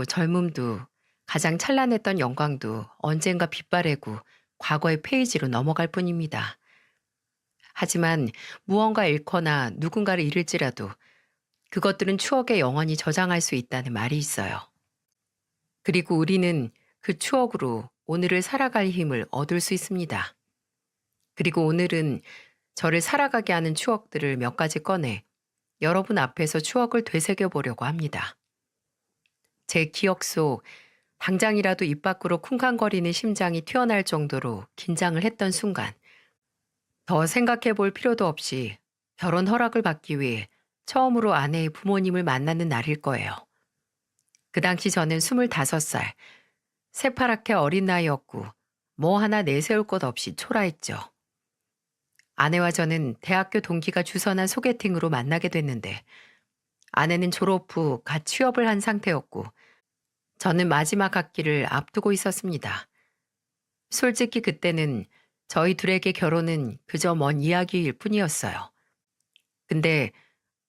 젊음도 가장 찬란했던 영광도 언젠가 빛바래고 과거의 페이지로 넘어갈 뿐입니다. 하지만 무언가 잃거나 누군가를 잃을지라도 그것들은 추억에 영원히 저장할 수 있다는 말이 있어요. 그리고 우리는 그 추억으로 오늘을 살아갈 힘을 얻을 수 있습니다. 그리고 오늘은 저를 살아가게 하는 추억들을 몇 가지 꺼내 여러분 앞에서 추억을 되새겨 보려고 합니다. 제 기억 속 당장이라도 입 밖으로 쿵쾅거리는 심장이 튀어나올 정도로 긴장을 했던 순간, 더 생각해 볼 필요도 없이 결혼 허락을 받기 위해 처음으로 아내의 부모님을 만나는 날일 거예요. 그 당시 저는 25살, 새파랗게 어린 나이였고 뭐 하나 내세울 것 없이 초라했죠. 아내와 저는 대학교 동기가 주선한 소개팅으로 만나게 됐는데 아내는 졸업 후 갓 취업을 한 상태였고 저는 마지막 학기를 앞두고 있었습니다. 솔직히 그때는 저희 둘에게 결혼은 그저 먼 이야기일 뿐이었어요. 근데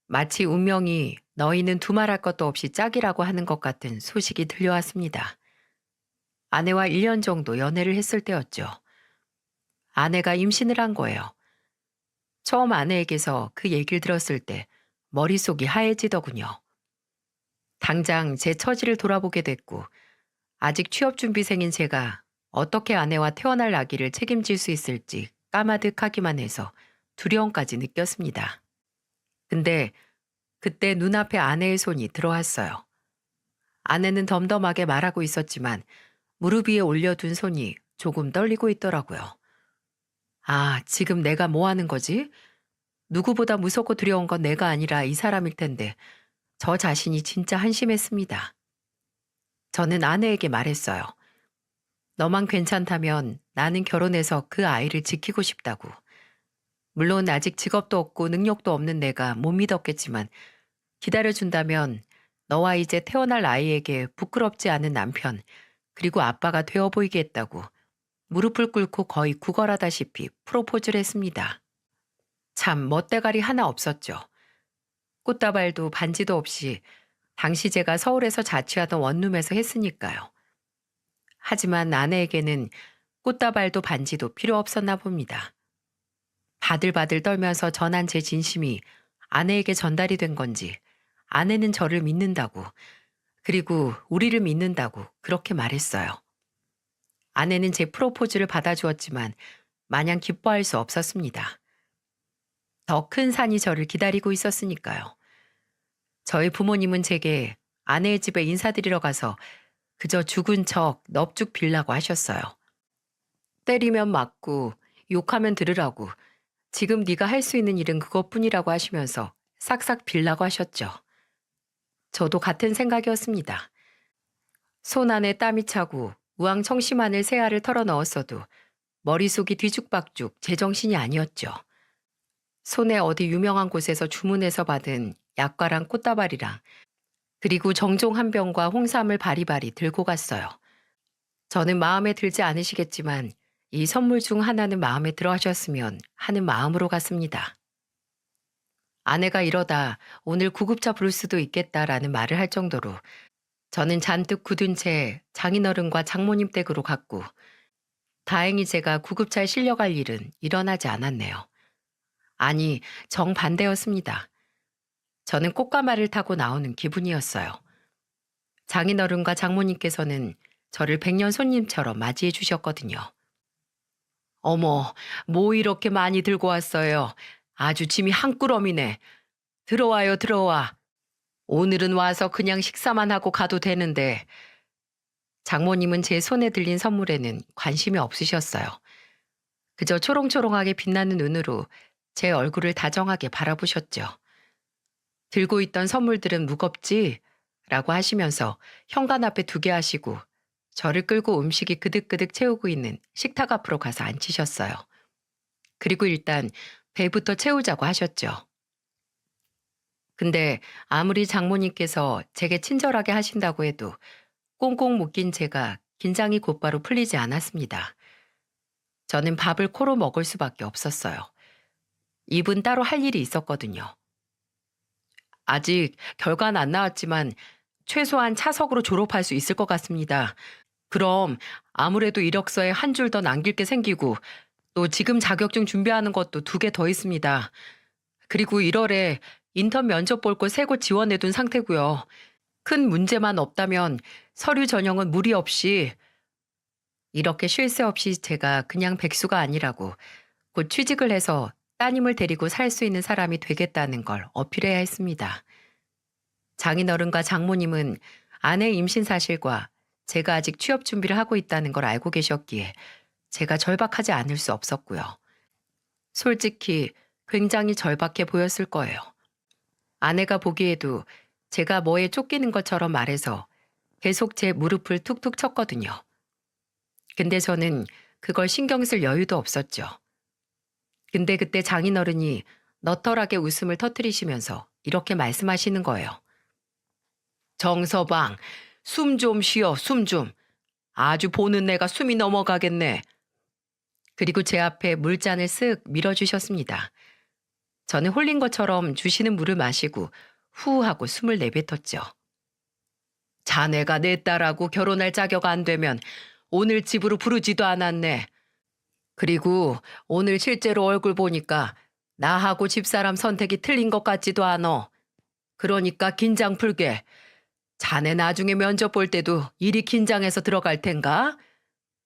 마치 운명이 너희는 두말할 것도 없이 짝이라고 하는 것 같은 소식이 들려왔습니다. 아내와 1년 정도 연애를 했을 때였죠. 아내가 임신을 한 거예요. 처음 아내에게서 그 얘기를 들었을 때 머릿속이 하얘지더군요. 당장 제 처지를 돌아보게 됐고 아직 취업준비생인 제가 어떻게 아내와 태어날 아기를 책임질 수 있을지 까마득하기만 해서 두려움까지 느꼈습니다. 근데 그때 눈앞에 아내의 손이 들어왔어요. 아내는 덤덤하게 말하고 있었지만 무릎 위에 올려둔 손이 조금 떨리고 있더라고요. 아, 지금 내가 뭐 하는 거지? 누구보다 무섭고 두려운 건 내가 아니라 이 사람일 텐데 저 자신이 진짜 한심했습니다. 저는 아내에게 말했어요. 너만 괜찮다면 나는 결혼해서 그 아이를 지키고 싶다고. 물론 아직 직업도 없고 능력도 없는 내가 못 믿었겠지만 기다려준다면 너와 이제 태어날 아이에게 부끄럽지 않은 남편 그리고 아빠가 되어 보이게 했다고 무릎을 꿇고 거의 구걸하다시피 프로포즈를 했습니다. 참 멋대가리 하나 없었죠. 꽃다발도 반지도 없이 당시 제가 서울에서 자취하던 원룸에서 했으니까요. 하지만 아내에게는 꽃다발도 반지도 필요 없었나 봅니다. 바들바들 떨면서 전한 제 진심이 아내에게 전달이 된 건지 아내는 저를 믿는다고 그리고 우리를 믿는다고 그렇게 말했어요. 아내는 제 프로포즈를 받아주었지만 마냥 기뻐할 수 없었습니다. 더 큰 산이 저를 기다리고 있었으니까요. 저희 부모님은 제게 아내의 집에 인사드리러 가서 그저 죽은 척 넙죽 빌라고 하셨어요. 때리면 맞고 욕하면 들으라고 지금 네가 할 수 있는 일은 그것뿐이라고 하시면서 싹싹 빌라고 하셨죠. 저도 같은 생각이었습니다. 손 안에 땀이 차고 우왕청심환을 새 알을 털어 넣었어도 머릿속이 뒤죽박죽 제정신이 아니었죠. 손에 어디 유명한 곳에서 주문해서 받은 약과랑 꽃다발이랑 그리고 정종 한 병과 홍삼을 바리바리 들고 갔어요. 저는 마음에 들지 않으시겠지만 이 선물 중 하나는 마음에 들어 하셨으면 하는 마음으로 갔습니다. 아내가 이러다 오늘 구급차 부를 수도 있겠다라는 말을 할 정도로 저는 잔뜩 굳은 채 장인어른과 장모님 댁으로 갔고 다행히 제가 구급차에 실려갈 일은 일어나지 않았네요. 아니, 정반대였습니다. 저는 꽃가마를 타고 나오는 기분이었어요. 장인어른과 장모님께서는 저를 백년 손님처럼 맞이해 주셨거든요. 어머, 뭐 이렇게 많이 들고 왔어요. 아주 짐이 한 꾸러미네. 들어와요, 들어와. 오늘은 와서 그냥 식사만 하고 가도 되는데. 장모님은 제 손에 들린 선물에는 관심이 없으셨어요. 그저 초롱초롱하게 빛나는 눈으로 제 얼굴을 다정하게 바라보셨죠. 들고 있던 선물들은 무겁지? 라고 하시면서 현관 앞에 두게 하시고 저를 끌고 음식이 그득그득 채우고 있는 식탁 앞으로 가서 앉히셨어요. 그리고 일단 배부터 채우자고 하셨죠. 근데 아무리 장모님께서 제게 친절하게 하신다고 해도 꽁꽁 묶인 제가 긴장이 곧바로 풀리지 않았습니다. 저는 밥을 코로 먹을 수밖에 없었어요. 입은 따로 할 일이 있었거든요. 아직 결과는 안 나왔지만 최소한 차석으로 졸업할 수 있을 것 같습니다. 그럼 아무래도 이력서에 한 줄 더 남길 게 생기고 또 지금 자격증 준비하는 것도 2개 더 있습니다. 그리고 1월에 인턴 면접 볼 곳 3곳 지원해 둔 상태고요. 큰 문제만 없다면 서류 전형은 무리 없이 이렇게 쉴 새 없이 제가 그냥 백수가 아니라고 곧 취직을 해서 따님을 데리고 살 수 있는 사람이 되겠다는 걸 어필해야 했습니다. 장인어른과 장모님은 아내 임신 사실과 제가 아직 취업 준비를 하고 있다는 걸 알고 계셨기에 제가 절박하지 않을 수 없었고요. 솔직히 굉장히 절박해 보였을 거예요. 아내가 보기에도 제가 뭐에 쫓기는 것처럼 말해서 계속 제 무릎을 툭툭 쳤거든요. 근데 저는 그걸 신경 쓸 여유도 없었죠. 근데 그때 장인어른이 너털하게 웃음을 터뜨리시면서 이렇게 말씀하시는 거예요. 정서방, 숨 좀 쉬어, 숨 좀. 아주 보는 내가 숨이 넘어가겠네. 그리고 제 앞에 물잔을 쓱 밀어주셨습니다. 저는 홀린 것처럼 주시는 물을 마시고 후 하고 숨을 내뱉었죠. 자네가 내 딸하고 결혼할 자격 안 되면 오늘 집으로 부르지도 않았네. 그리고 오늘 실제로 얼굴 보니까 나하고 집사람 선택이 틀린 것 같지도 않어. 그러니까 긴장 풀게. 자네 나중에 면접 볼 때도 이리 긴장해서 들어갈 텐가?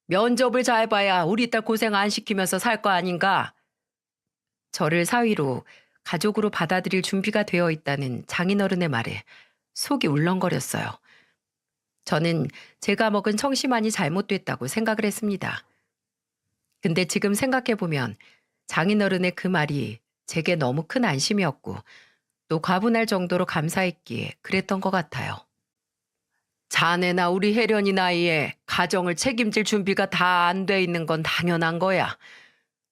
면접을 잘 봐야 우리 딸 고생 안 시키면서 살 거 아닌가? 저를 사위로 가족으로 받아들일 준비가 되어 있다는 장인어른의 말에 속이 울렁거렸어요. 저는 제가 먹은 청심환이 잘못됐다고 생각을 했습니다. 근데 지금 생각해보면 장인어른의 그 말이 제게 너무 큰 안심이었고 또 과분할 정도로 감사했기에 그랬던 것 같아요. 자네나 우리 혜련이 나이에 가정을 책임질 준비가 다 안 돼 있는 건 당연한 거야.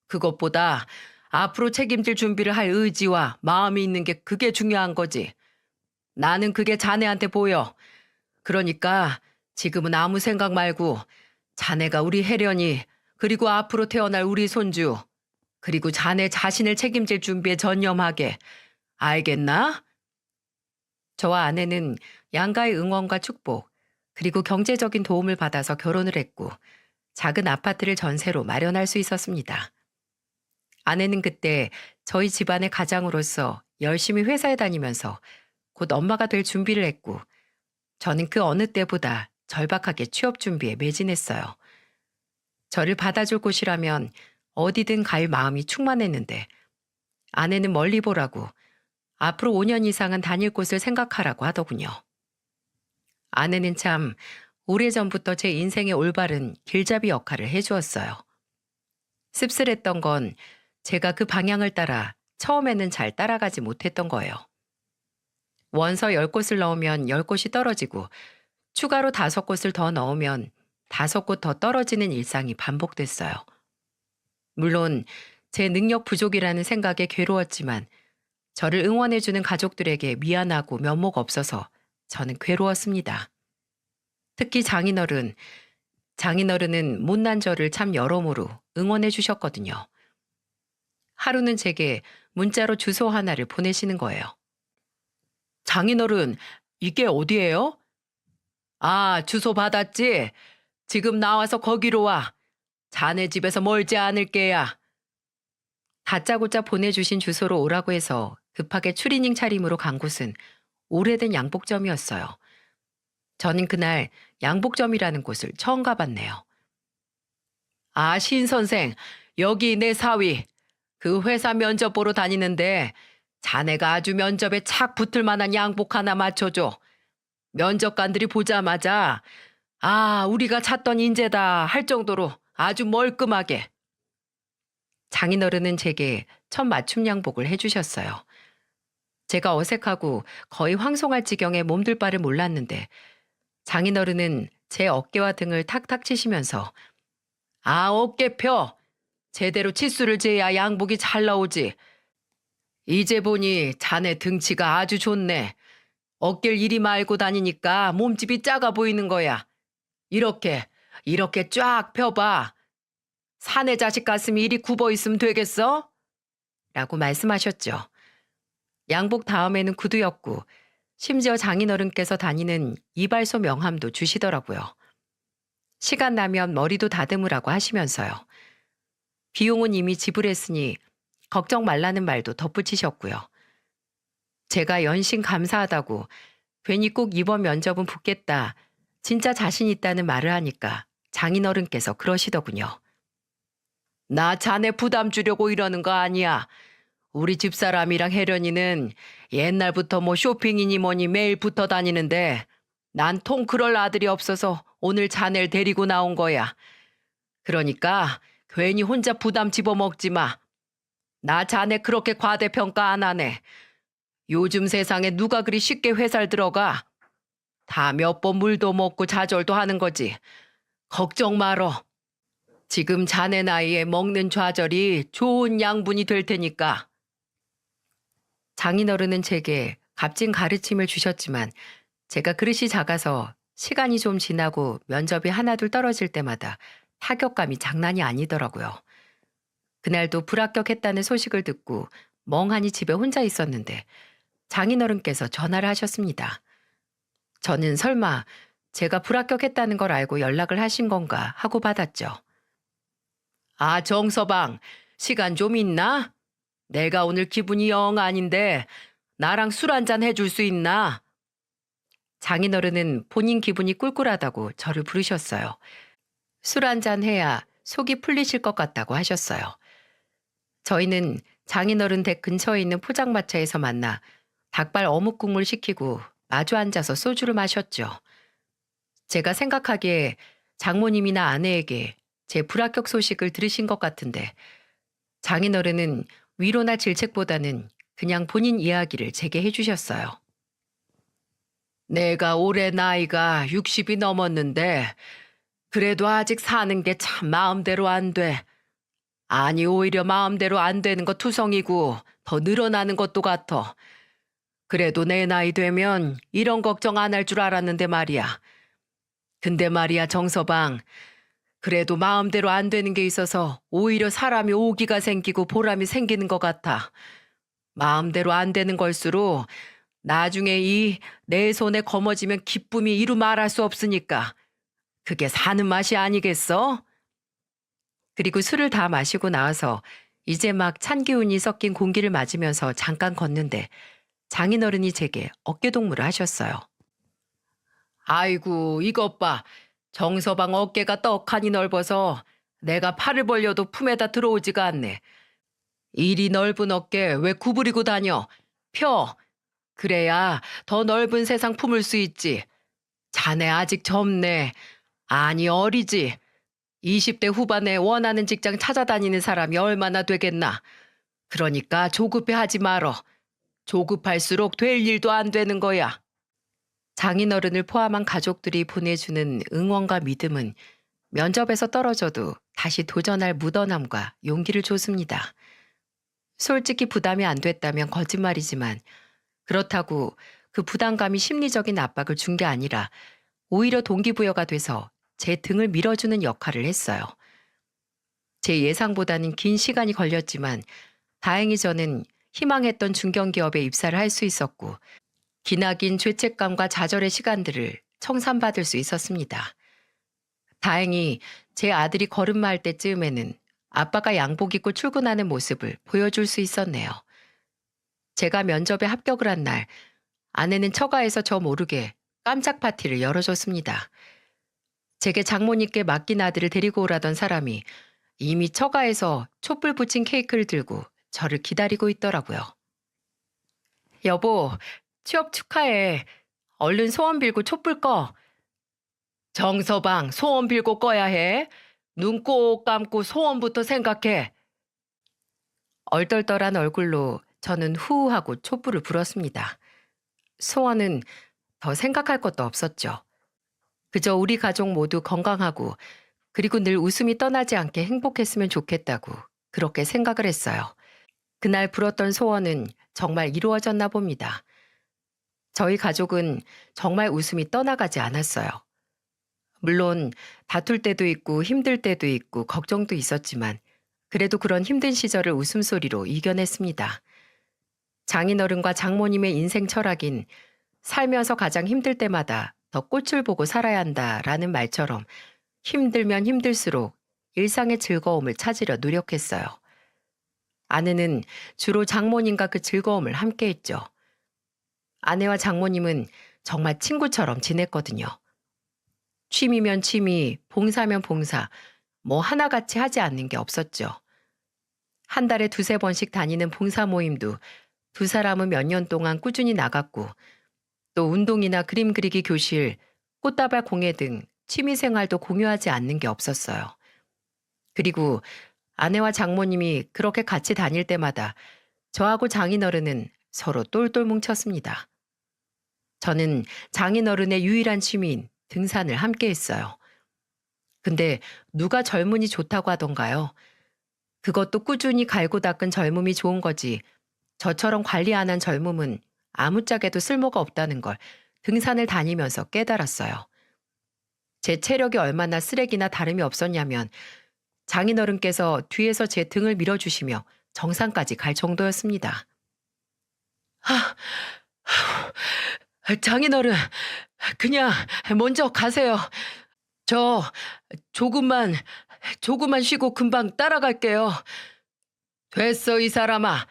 그것보다 앞으로 책임질 준비를 할 의지와 마음이 있는 게 그게 중요한 거지. 나는 그게 자네한테 보여. 그러니까 지금은 아무 생각 말고 자네가 우리 혜련이 그리고 앞으로 태어날 우리 손주 그리고 자네 자신을 책임질 준비에 전념하게. 알겠나? 저와 아내는 양가의 응원과 축복 그리고 경제적인 도움을 받아서 결혼을 했고 작은 아파트를 전세로 마련할 수 있었습니다. 아내는 그때 저희 집안의 가장으로서 열심히 회사에 다니면서 곧 엄마가 될 준비를 했고 저는 그 어느 때보다 절박하게 취업 준비에 매진했어요. 저를 받아줄 곳이라면 어디든 갈 마음이 충만했는데 아내는 멀리 보라고 앞으로 5년 이상은 다닐 곳을 생각하라고 하더군요. 아내는 참 오래전부터 제 인생의 올바른 길잡이 역할을 해주었어요. 씁쓸했던 건 제가 그 방향을 따라 처음에는 잘 따라가지 못했던 거예요. 원서 10곳을 넣으면 10곳이 떨어지고 추가로 5곳을 더 넣으면 5곳 더 떨어지는 일상이 반복됐어요. 물론 제 능력 부족이라는 생각에 괴로웠지만 저를 응원해주는 가족들에게 미안하고 면목 없어서 저는 괴로웠습니다. 특히 장인어른은 못난 저를 참 여러모로 응원해 주셨거든요. 하루는 제게 문자로 주소 하나를 보내시는 거예요. 장인어른, 이게 어디예요? 아, 주소 받았지? 지금 나와서 거기로 와. 자네 집에서 멀지 않을 게야. 다짜고짜 보내주신 주소로 오라고 해서 급하게 추리닝 차림으로 간 곳은 오래된 양복점이었어요. 저는 그날 양복점이라는 곳을 처음 가봤네요. 아, 신 선생, 여기 내 사위. 그 회사 면접 보러 다니는데 자네가 아주 면접에 착 붙을 만한 양복 하나 맞춰줘. 면접관들이 보자마자 아, 우리가 찾던 인재다 할 정도로 아주 멀끔하게. 장인어른은 제게 첫 맞춤 양복을 해주셨어요. 제가 어색하고 거의 황송할 지경에 몸둘 바를 몰랐는데 장인어른은 제 어깨와 등을 탁탁 치시면서 아, 어깨 펴. 제대로 치수를 재야 양복이 잘 나오지. 이제 보니 자네 등치가 아주 좋네. 어깨를 이리 말고 다니니까 몸집이 작아 보이는 거야. 이렇게 쫙 펴봐. 사내 자식 가슴이 이리 굽어 있으면 되겠어? 라고 말씀하셨죠. 양복 다음에는 구두였고 심지어 장인어른께서 다니는 이발소 명함도 주시더라고요. 시간 나면 머리도 다듬으라고 하시면서요. 비용은 이미 지불했으니 걱정 말라는 말도 덧붙이셨고요. 제가 연신 감사하다고 괜히 꼭 이번 면접은 붙겠다, 진짜 자신 있다는 말을 하니까 장인어른께서 그러시더군요. 나 자네 부담 주려고 이러는 거 아니야. 우리 집사람이랑 혜련이는 옛날부터 뭐 쇼핑이니 뭐니 매일 붙어 다니는데 난 통 그럴 아들이 없어서 오늘 자네를 데리고 나온 거야. 그러니까 괜히 혼자 부담 집어먹지 마. 나 자네 그렇게 과대평가 안 하네. 요즘 세상에 누가 그리 쉽게 회사를 들어가. 다 몇 번 물도 먹고 좌절도 하는 거지. 걱정 말어. 지금 자네 나이에 먹는 좌절이 좋은 양분이 될 테니까. 장인어른은 제게 값진 가르침을 주셨지만 제가 그릇이 작아서 시간이 좀 지나고 면접이 하나둘 떨어질 때마다 타격감이 장난이 아니더라고요. 그날도 불합격했다는 소식을 듣고 멍하니 집에 혼자 있었는데 장인어른께서 전화를 하셨습니다. 저는 설마 제가 불합격했다는 걸 알고 연락을 하신 건가 하고 받았죠. 아, 정서방, 시간 좀 있나? 내가 오늘 기분이 영 아닌데 나랑 술 한잔 해줄 수 있나? 장인어른은 본인 기분이 꿀꿀하다고 저를 부르셨어요. 술 한잔 해야 속이 풀리실 것 같다고 하셨어요. 저희는 장인어른 댁 근처에 있는 포장마차에서 만나 닭발 어묵국물 시키고 마주 앉아서 소주를 마셨죠. 제가 생각하기에 장모님이나 아내에게 제 불합격 소식을 들으신 것 같은데 장인어른은 위로나 질책보다는 그냥 본인 이야기를 제게 해주셨어요. 내가 올해 나이가 60이 넘었는데 그래도 아직 사는 게 참 마음대로 안 돼. 아니 오히려 마음대로 안 되는 거 투성이고 더 늘어나는 것도 같아. 그래도 내 나이 되면 이런 걱정 안 할 줄 알았는데 말이야. 근데 말이야 정서방. 그래도 마음대로 안 되는 게 있어서 오히려 사람이 오기가 생기고 보람이 생기는 것 같아. 마음대로 안 되는 걸수록 나중에 이 내 손에 거머쥐면 기쁨이 이루 말할 수 없으니까 그게 사는 맛이 아니겠어? 그리고 술을 다 마시고 나와서 이제 막 찬 기운이 섞인 공기를 맞으면서 잠깐 걷는데 장인어른이 제게 어깨동무를 하셨어요. 아이고 이것 봐. 정서방 어깨가 떡하니 넓어서 내가 팔을 벌려도 품에다 들어오지가 않네. 이리 넓은 어깨 왜 구부리고 다녀? 펴. 그래야 더 넓은 세상 품을 수 있지. 자네 아직 젊네. 아니 어리지. 20대 후반에 원하는 직장 찾아다니는 사람이 얼마나 되겠나. 그러니까 조급해하지 말어. 조급할수록 될 일도 안 되는 거야. 장인어른을 포함한 가족들이 보내주는 응원과 믿음은 면접에서 떨어져도 다시 도전할 묻어남과 용기를 줬습니다. 솔직히 부담이 안 됐다면 거짓말이지만 그렇다고 그 부담감이 심리적인 압박을 준 게 아니라 오히려 동기부여가 돼서 제 등을 밀어주는 역할을 했어요. 제 예상보다는 긴 시간이 걸렸지만 다행히 저는 희망했던 중견기업에 입사를 할 수 있었고 기나긴 죄책감과 좌절의 시간들을 청산받을 수 있었습니다. 다행히 제 아들이 걸음마할 때쯤에는 아빠가 양복 입고 출근하는 모습을 보여줄 수 있었네요. 제가 면접에 합격을 한 날 아내는 처가에서 저 모르게 깜짝 파티를 열어줬습니다. 제게 장모님께 맡긴 아들을 데리고 오라던 사람이 이미 처가에서 촛불 붙인 케이크를 들고 저를 기다리고 있더라고요. 여보, 취업 축하해. 얼른 소원 빌고 촛불 꺼. 정서방, 소원 빌고 꺼야 해. 눈 꼭 감고 소원부터 생각해. 얼떨떨한 얼굴로 저는 후하고 촛불을 불었습니다. 소원은 더 생각할 것도 없었죠. 그저 우리 가족 모두 건강하고 그리고 늘 웃음이 떠나지 않게 행복했으면 좋겠다고 그렇게 생각을 했어요. 그날 불었던 소원은 정말 이루어졌나 봅니다. 저희 가족은 정말 웃음이 떠나가지 않았어요. 물론 다툴 때도 있고 힘들 때도 있고 걱정도 있었지만 그래도 그런 힘든 시절을 웃음소리로 이겨냈습니다. 장인어른과 장모님의 인생 철학인 살면서 가장 힘들 때마다 더 꽃을 보고 살아야 한다라는 말처럼 힘들면 힘들수록 일상의 즐거움을 찾으려 노력했어요. 아내는 주로 장모님과 그 즐거움을 함께 했죠. 아내와 장모님은 정말 친구처럼 지냈거든요. 취미면 취미, 봉사면 봉사, 뭐 하나같이 하지 않는 게 없었죠. 한 달에 두세 번씩 다니는 봉사 모임도 두 사람은 몇 년 동안 꾸준히 나갔고, 또 운동이나 그림 그리기 교실, 꽃다발 공예 등 취미 생활도 공유하지 않는 게 없었어요. 그리고 아내와 장모님이 그렇게 같이 다닐 때마다 저하고 장인어른은 서로 똘똘 뭉쳤습니다. 저는 장인어른의 유일한 취미인 등산을 함께 했어요. 근데 누가 젊은이 좋다고 하던가요? 그것도 꾸준히 갈고 닦은 젊음이 좋은 거지. 저처럼 관리 안 한 젊음은 아무짝에도 쓸모가 없다는 걸 등산을 다니면서 깨달았어요. 제 체력이 얼마나 쓰레기나 다름이 없었냐면 장인어른께서 뒤에서 제 등을 밀어주시며 정상까지 갈 정도였습니다. 아, 장인어른, 그냥 먼저 가세요. 저 조금만 쉬고 금방 따라갈게요. 됐어, 이 사람아.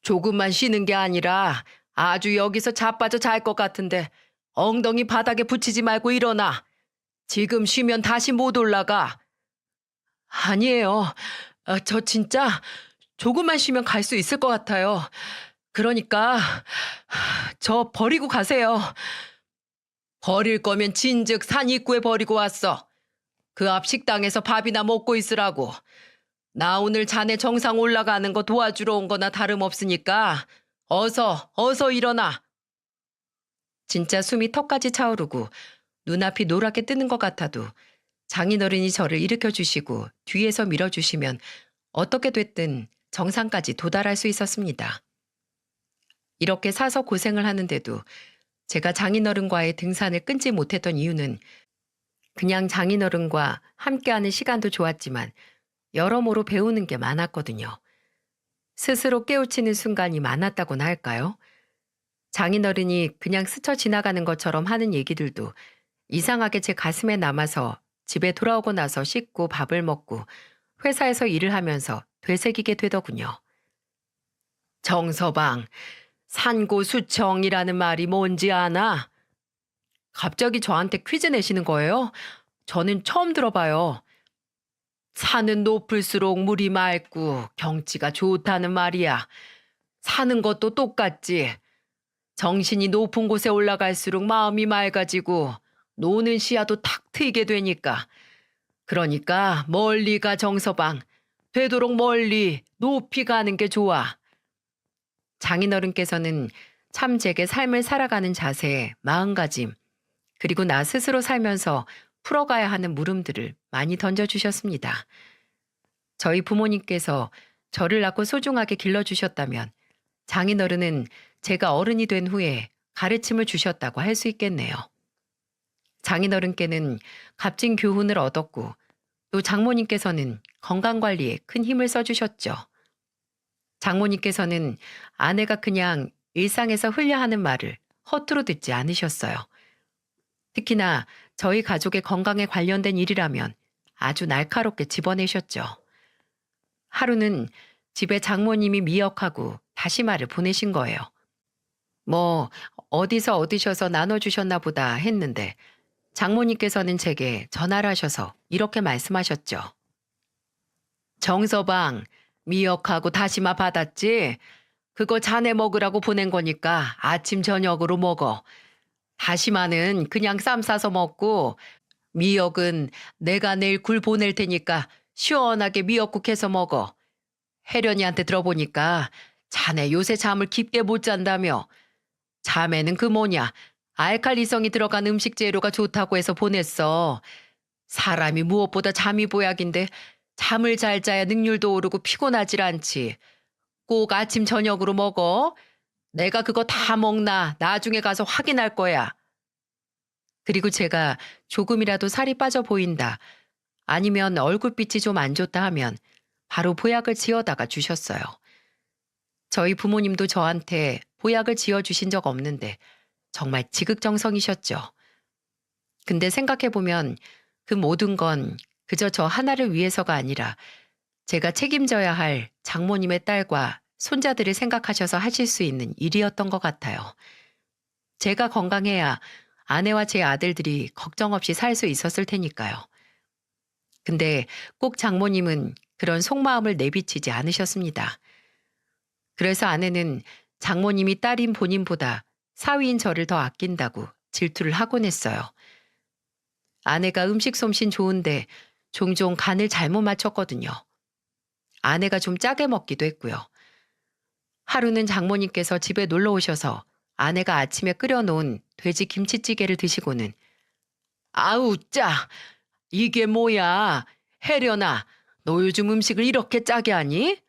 조금만 쉬는 게 아니라 아주 여기서 자빠져 잘 것 같은데 엉덩이 바닥에 붙이지 말고 일어나. 지금 쉬면 다시 못 올라가. 아니에요. 저 진짜 조금만 쉬면 갈 수 있을 것 같아요. 그러니까 저 버리고 가세요. 버릴 거면 진즉 산 입구에 버리고 왔어. 그 앞 식당에서 밥이나 먹고 있으라고. 나 오늘 자네 정상 올라가는 거 도와주러 온 거나 다름없으니까 어서 일어나. 진짜 숨이 턱까지 차오르고 눈앞이 노랗게 뜨는 것 같아도 장인어른이 저를 일으켜 주시고 뒤에서 밀어주시면 어떻게 됐든 정상까지 도달할 수 있었습니다. 이렇게 사서 고생을 하는데도 제가 장인어른과의 등산을 끊지 못했던 이유는 그냥 장인어른과 함께하는 시간도 좋았지만 여러모로 배우는 게 많았거든요. 스스로 깨우치는 순간이 많았다고나 할까요? 장인어른이 그냥 스쳐 지나가는 것처럼 하는 얘기들도 이상하게 제 가슴에 남아서 집에 돌아오고 나서 씻고 밥을 먹고 회사에서 일을 하면서 되새기게 되더군요. 정서방, 산고수청이라는 말이 뭔지 아나? 갑자기 저한테 퀴즈 내시는 거예요? 저는 처음 들어봐요. 산은 높을수록 물이 맑고 경치가 좋다는 말이야. 사는 것도 똑같지. 정신이 높은 곳에 올라갈수록 마음이 맑아지고 노는 시야도 탁 트이게 되니까. 그러니까 멀리 가 정서방. 되도록 멀리 높이 가는 게 좋아. 장인어른께서는 참 제게 삶을 살아가는 자세, 마음가짐, 그리고 나 스스로 살면서 풀어가야 하는 물음들을 많이 던져주셨습니다. 저희 부모님께서 저를 낳고 소중하게 길러주셨다면 장인어른은 제가 어른이 된 후에 가르침을 주셨다고 할 수 있겠네요. 장인어른께는 값진 교훈을 얻었고 또 장모님께서는 건강관리에 큰 힘을 써주셨죠. 장모님께서는 아내가 그냥 일상에서 흘려 하는 말을 허투루 듣지 않으셨어요. 특히나 저희 가족의 건강에 관련된 일이라면 아주 날카롭게 집어내셨죠. 하루는 집에 장모님이 미역하고 다시마를 보내신 거예요. 뭐 어디서 얻으셔서 나눠주셨나 보다 했는데 장모님께서는 제게 전화를 하셔서 이렇게 말씀하셨죠. 정서방, 미역하고 다시마 받았지? 그거 자네 먹으라고 보낸 거니까 아침 저녁으로 먹어. 다시마는 그냥 쌈 싸서 먹고 미역은 내가 내일 굴 보낼 테니까 시원하게 미역국 해서 먹어. 혜련이한테 들어보니까 자네 요새 잠을 깊게 못 잔다며. 자매는 그 뭐냐, 알칼리성이 들어간 음식 재료가 좋다고 해서 보냈어. 사람이 무엇보다 잠이 보약인데 잠을 잘 자야 능률도 오르고 피곤하질 않지. 꼭 아침 저녁으로 먹어. 내가 그거 다 먹나 나중에 가서 확인할 거야. 그리고 제가 조금이라도 살이 빠져 보인다, 아니면 얼굴빛이 좀 안 좋다 하면 바로 보약을 지어다가 주셨어요. 저희 부모님도 저한테 보약을 지어주신 적 없는데 정말 지극정성이셨죠. 근데 생각해보면 그 모든 건 그저 저 하나를 위해서가 아니라 제가 책임져야 할 장모님의 딸과 손자들을 생각하셔서 하실 수 있는 일이었던 것 같아요. 제가 건강해야 아내와 제 아들들이 걱정 없이 살 수 있었을 테니까요. 근데 꼭 장모님은 그런 속마음을 내비치지 않으셨습니다. 그래서 아내는 장모님이 딸인 본인보다 사위인 저를 더 아낀다고 질투를 하곤 했어요. 아내가 음식 솜씨는 좋은데 종종 간을 잘못 맞췄거든요. 아내가 좀 짜게 먹기도 했고요. 하루는 장모님께서 집에 놀러 오셔서 아내가 아침에 끓여놓은 돼지 김치찌개를 드시고는 아우 짜! 이게 뭐야? 혜련아, 너 요즘 음식을 이렇게 짜게 하니?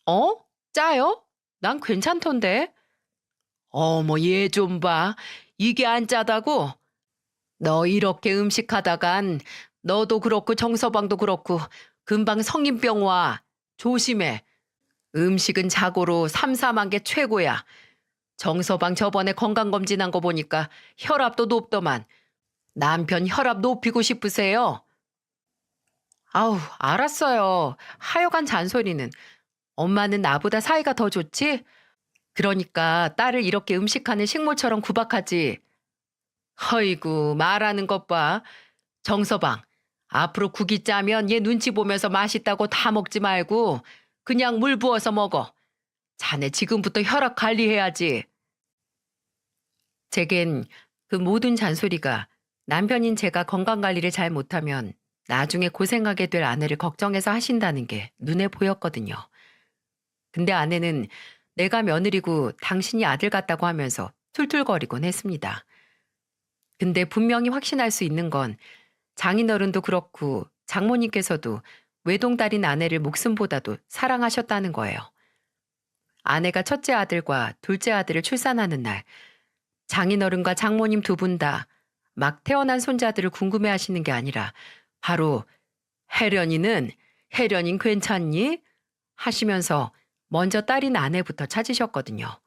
어? 짜요? 난 괜찮던데. 어머 얘 좀 봐. 이게 안 짜다고? 너 이렇게 음식하다간 너도 그렇고 정서방도 그렇고 금방 성인병 와. 조심해. 음식은 자고로 삼삼한 게 최고야. 정서방 저번에 건강검진한 거 보니까 혈압도 높더만. 남편 혈압 높이고 싶으세요? 아우, 알았어요. 하여간 잔소리는. 엄마는 나보다 사이가 더 좋지? 그러니까 딸을 이렇게 음식하는 식물처럼 구박하지. 허이구, 말하는 것 봐. 정서방, 앞으로 국이 짜면 얘 눈치 보면서 맛있다고 다 먹지 말고 그냥 물 부어서 먹어. 자네 지금부터 혈압 관리해야지. 제겐 그 모든 잔소리가 남편인 제가 건강관리를 잘 못하면 나중에 고생하게 될 아내를 걱정해서 하신다는 게 눈에 보였거든요. 근데 아내는 내가 며느리고 당신이 아들 같다고 하면서 툴툴거리곤 했습니다. 근데 분명히 확신할 수 있는 건 장인어른도 그렇고 장모님께서도 외동딸인 아내를 목숨보다도 사랑하셨다는 거예요. 아내가 첫째 아들과 둘째 아들을 출산하는 날 장인어른과 장모님 두 분 다 막 태어난 손자들을 궁금해하시는 게 아니라 바로 혜련인 괜찮니? 하시면서 먼저 딸인 아내부터 찾으셨거든요.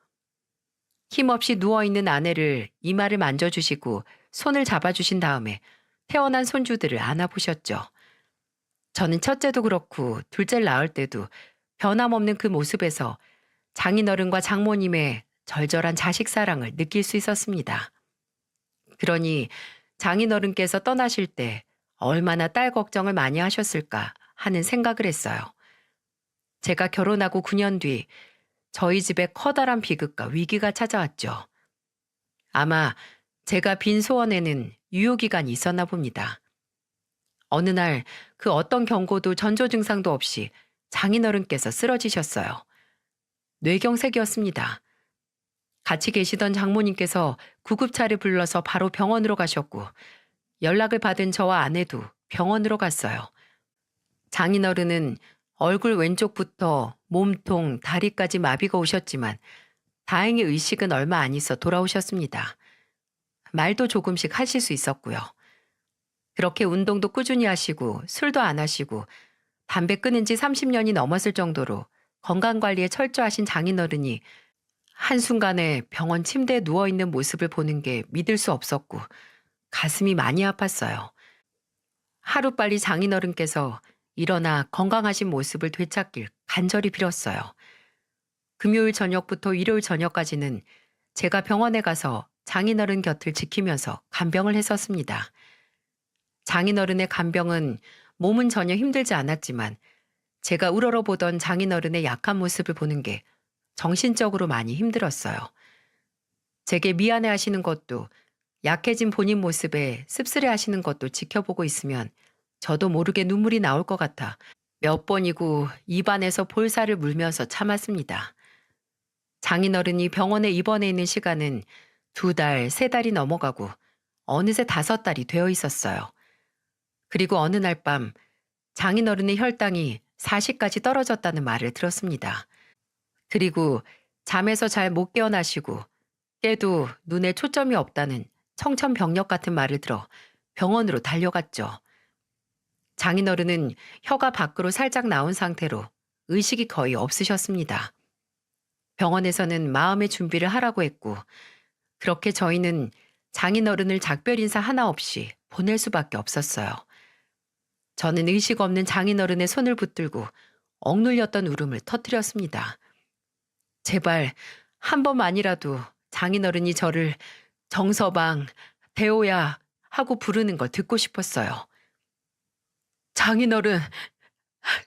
힘없이 누워있는 아내를 이마를 만져주시고 손을 잡아주신 다음에 태어난 손주들을 안아보셨죠. 저는 첫째도 그렇고 둘째를 낳을 때도 변함없는 그 모습에서 장인어른과 장모님의 절절한 자식 사랑을 느낄 수 있었습니다. 그러니 장인어른께서 떠나실 때 얼마나 딸 걱정을 많이 하셨을까 하는 생각을 했어요. 제가 결혼하고 9년 뒤 저희 집에 커다란 비극과 위기가 찾아왔죠. 아마 제가 빈 소원에는 유효기간이 있었나 봅니다. 어느 날 그 어떤 경고도 전조 증상도 없이 장인어른께서 쓰러지셨어요. 뇌경색이었습니다. 같이 계시던 장모님께서 구급차를 불러서 바로 병원으로 가셨고 연락을 받은 저와 아내도 병원으로 갔어요. 장인어른은 얼굴 왼쪽부터 몸통, 다리까지 마비가 오셨지만 다행히 의식은 얼마 안 있어 돌아오셨습니다. 말도 조금씩 하실 수 있었고요. 그렇게 운동도 꾸준히 하시고 술도 안 하시고 담배 끊은 지 30년이 넘었을 정도로 건강관리에 철저하신 장인어른이 한순간에 병원 침대에 누워있는 모습을 보는 게 믿을 수 없었고 가슴이 많이 아팠어요. 하루빨리 장인어른께서 일어나 건강하신 모습을 되찾길 간절히 빌었어요. 금요일 저녁부터 일요일 저녁까지는 제가 병원에 가서 장인어른 곁을 지키면서 간병을 했었습니다. 장인어른의 간병은 몸은 전혀 힘들지 않았지만 제가 우러러보던 장인어른의 약한 모습을 보는 게 정신적으로 많이 힘들었어요. 제게 미안해 하시는 것도 약해진 본인 모습에 씁쓸해 하시는 것도 지켜보고 있으면 저도 모르게 눈물이 나올 것 같아 몇 번이고 입안에서 볼살을 물면서 참았습니다. 장인어른이 병원에 입원해 있는 시간은 2달, 3달이 넘어가고 어느새 5달이 되어 있었어요. 그리고 어느 날 밤 장인어른의 혈당이 40까지 떨어졌다는 말을 들었습니다. 그리고 잠에서 잘 못 깨어나시고 깨도 눈에 초점이 없다는 청천벽력 같은 말을 들어 병원으로 달려갔죠. 장인어른은 혀가 밖으로 살짝 나온 상태로 의식이 거의 없으셨습니다. 병원에서는 마음의 준비를 하라고 했고 그렇게 저희는 장인어른을 작별 인사 하나 없이 보낼 수밖에 없었어요. 저는 의식 없는 장인어른의 손을 붙들고 억눌렸던 울음을 터뜨렸습니다. 제발 한 번만이라도 장인어른이 저를 정서방, 대호야 하고 부르는 걸 듣고 싶었어요. 장인어른,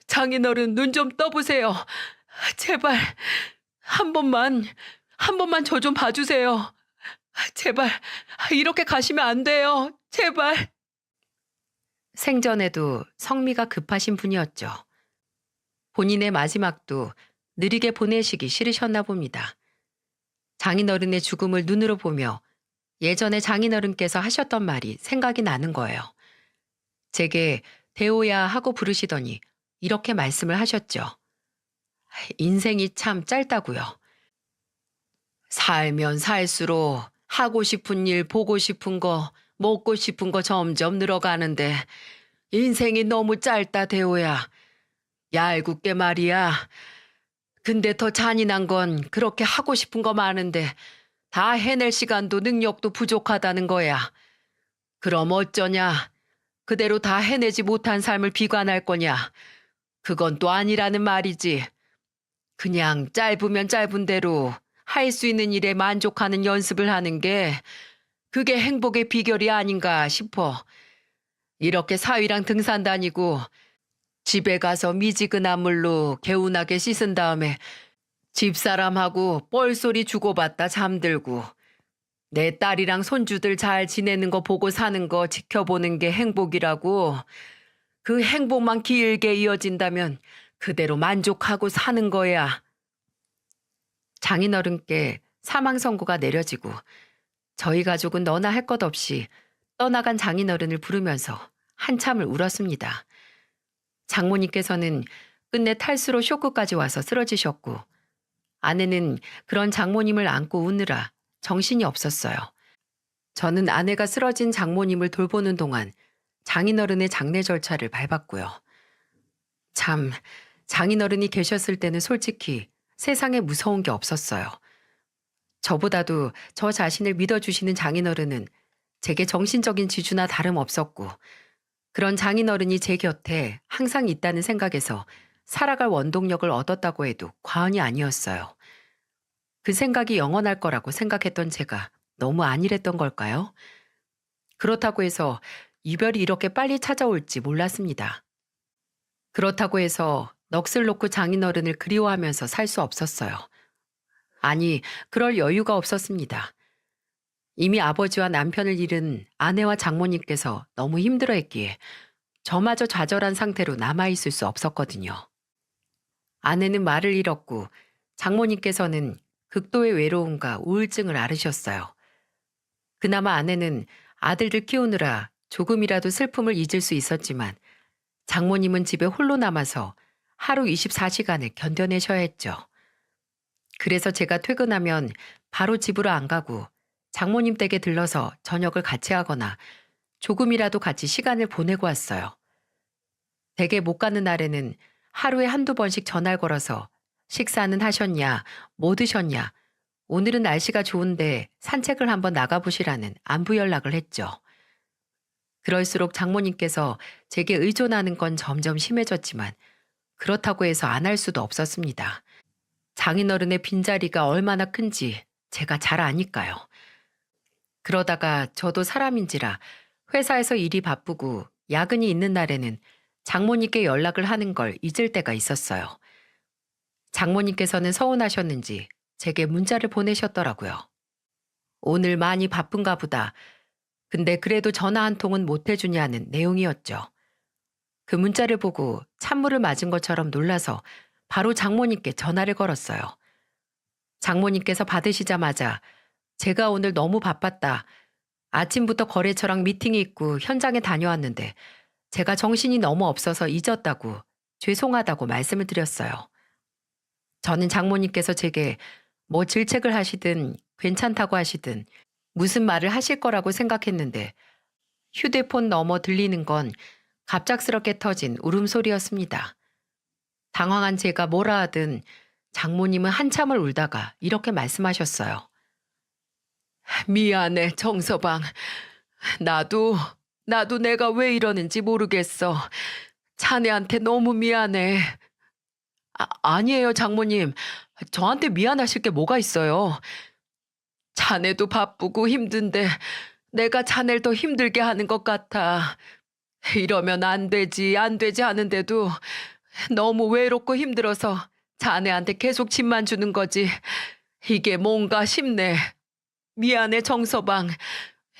장인어른 눈 좀 떠보세요. 제발 한 번만 저 좀 봐주세요. 제발 이렇게 가시면 안 돼요. 제발. 생전에도 성미가 급하신 분이었죠. 본인의 마지막도 느리게 보내시기 싫으셨나 봅니다. 장인어른의 죽음을 눈으로 보며 예전에 장인어른께서 하셨던 말이 생각이 나는 거예요. 제게 대호야 하고 부르시더니 이렇게 말씀을 하셨죠. 인생이 참 짧다고요. 살면 살수록 하고 싶은 일, 보고 싶은 거, 먹고 싶은 거 점점 늘어가는데 인생이 너무 짧다, 대호야. 얄궂게 말이야. 근데 더 잔인한 건 그렇게 하고 싶은 거 많은데 다 해낼 시간도 능력도 부족하다는 거야. 그럼 어쩌냐? 그대로 다 해내지 못한 삶을 비관할 거냐? 그건 또 아니라는 말이지. 그냥 짧으면 짧은 대로 할 수 있는 일에 만족하는 연습을 하는 게 그게 행복의 비결이 아닌가 싶어. 이렇게 사위랑 등산 다니고 집에 가서 미지근한 물로 개운하게 씻은 다음에 집사람하고 뻘소리 주고받다 잠들고 내 딸이랑 손주들 잘 지내는 거 보고 사는 거 지켜보는 게 행복이라고. 그 행복만 길게 이어진다면 그대로 만족하고 사는 거야. 장인어른께 사망 선고가 내려지고 저희 가족은 너나 할 것 없이 떠나간 장인어른을 부르면서 한참을 울었습니다. 장모님께서는 끝내 탈수로 쇼크까지 와서 쓰러지셨고 아내는 그런 장모님을 안고 우느라 정신이 없었어요. 저는 아내가 쓰러진 장모님을 돌보는 동안 장인어른의 장례 절차를 밟았고요. 참, 장인어른이 계셨을 때는 솔직히 세상에 무서운 게 없었어요. 저보다도 저 자신을 믿어주시는 장인어른은 제게 정신적인 지주나 다름없었고 그런 장인어른이 제 곁에 항상 있다는 생각에서 살아갈 원동력을 얻었다고 해도 과언이 아니었어요. 그 생각이 영원할 거라고 생각했던 제가 너무 안일했던 걸까요? 그렇다고 해서 이별이 이렇게 빨리 찾아올지 몰랐습니다. 그렇다고 해서 넋을 놓고 장인어른을 그리워하면서 살 수 없었어요. 아니, 그럴 여유가 없었습니다. 이미 아버지와 남편을 잃은 아내와 장모님께서 너무 힘들어했기에 저마저 좌절한 상태로 남아있을 수 없었거든요. 아내는 말을 잃었고 장모님께서는 극도의 외로움과 우울증을 앓으셨어요. 그나마 아내는 아들들 키우느라 조금이라도 슬픔을 잊을 수 있었지만 장모님은 집에 홀로 남아서 하루 24시간을 견뎌내셔야 했죠. 그래서 제가 퇴근하면 바로 집으로 안 가고 장모님 댁에 들러서 저녁을 같이 하거나 조금이라도 같이 시간을 보내고 왔어요. 댁에 못 가는 날에는 하루에 한두 번씩 전화를 걸어서 식사는 하셨냐, 뭐 드셨냐, 오늘은 날씨가 좋은데 산책을 한번 나가보시라는 안부 연락을 했죠. 그럴수록 장모님께서 제게 의존하는 건 점점 심해졌지만 그렇다고 해서 안 할 수도 없었습니다. 장인어른의 빈자리가 얼마나 큰지 제가 잘 아니까요. 그러다가 저도 사람인지라 회사에서 일이 바쁘고 야근이 있는 날에는 장모님께 연락을 하는 걸 잊을 때가 있었어요. 장모님께서는 서운하셨는지 제게 문자를 보내셨더라고요. 오늘 많이 바쁜가 보다. 근데 그래도 전화 한 통은 못 해주냐는 내용이었죠. 그 문자를 보고 찬물을 맞은 것처럼 놀라서 바로 장모님께 전화를 걸었어요. 장모님께서 받으시자마자 제가 오늘 너무 바빴다. 아침부터 거래처랑 미팅이 있고 현장에 다녀왔는데 제가 정신이 너무 없어서 잊었다고 죄송하다고 말씀을 드렸어요. 저는 장모님께서 제게 뭐 질책을 하시든 괜찮다고 하시든 무슨 말을 하실 거라고 생각했는데 휴대폰 너머 들리는 건 갑작스럽게 터진 울음소리였습니다. 당황한 제가 뭐라 하든 장모님은 한참을 울다가 이렇게 말씀하셨어요. 미안해, 정서방. 나도, 나도 내가 왜 이러는지 모르겠어. 자네한테 너무 미안해. 아니에요, 장모님. 저한테 미안하실 게 뭐가 있어요. 자네도 바쁘고 힘든데 내가 자네를 더 힘들게 하는 것 같아. 이러면 안 되지, 안 되지 하는데도 너무 외롭고 힘들어서 자네한테 계속 짐만 주는 거지. 이게 뭔가 싶네. 미안해, 정서방.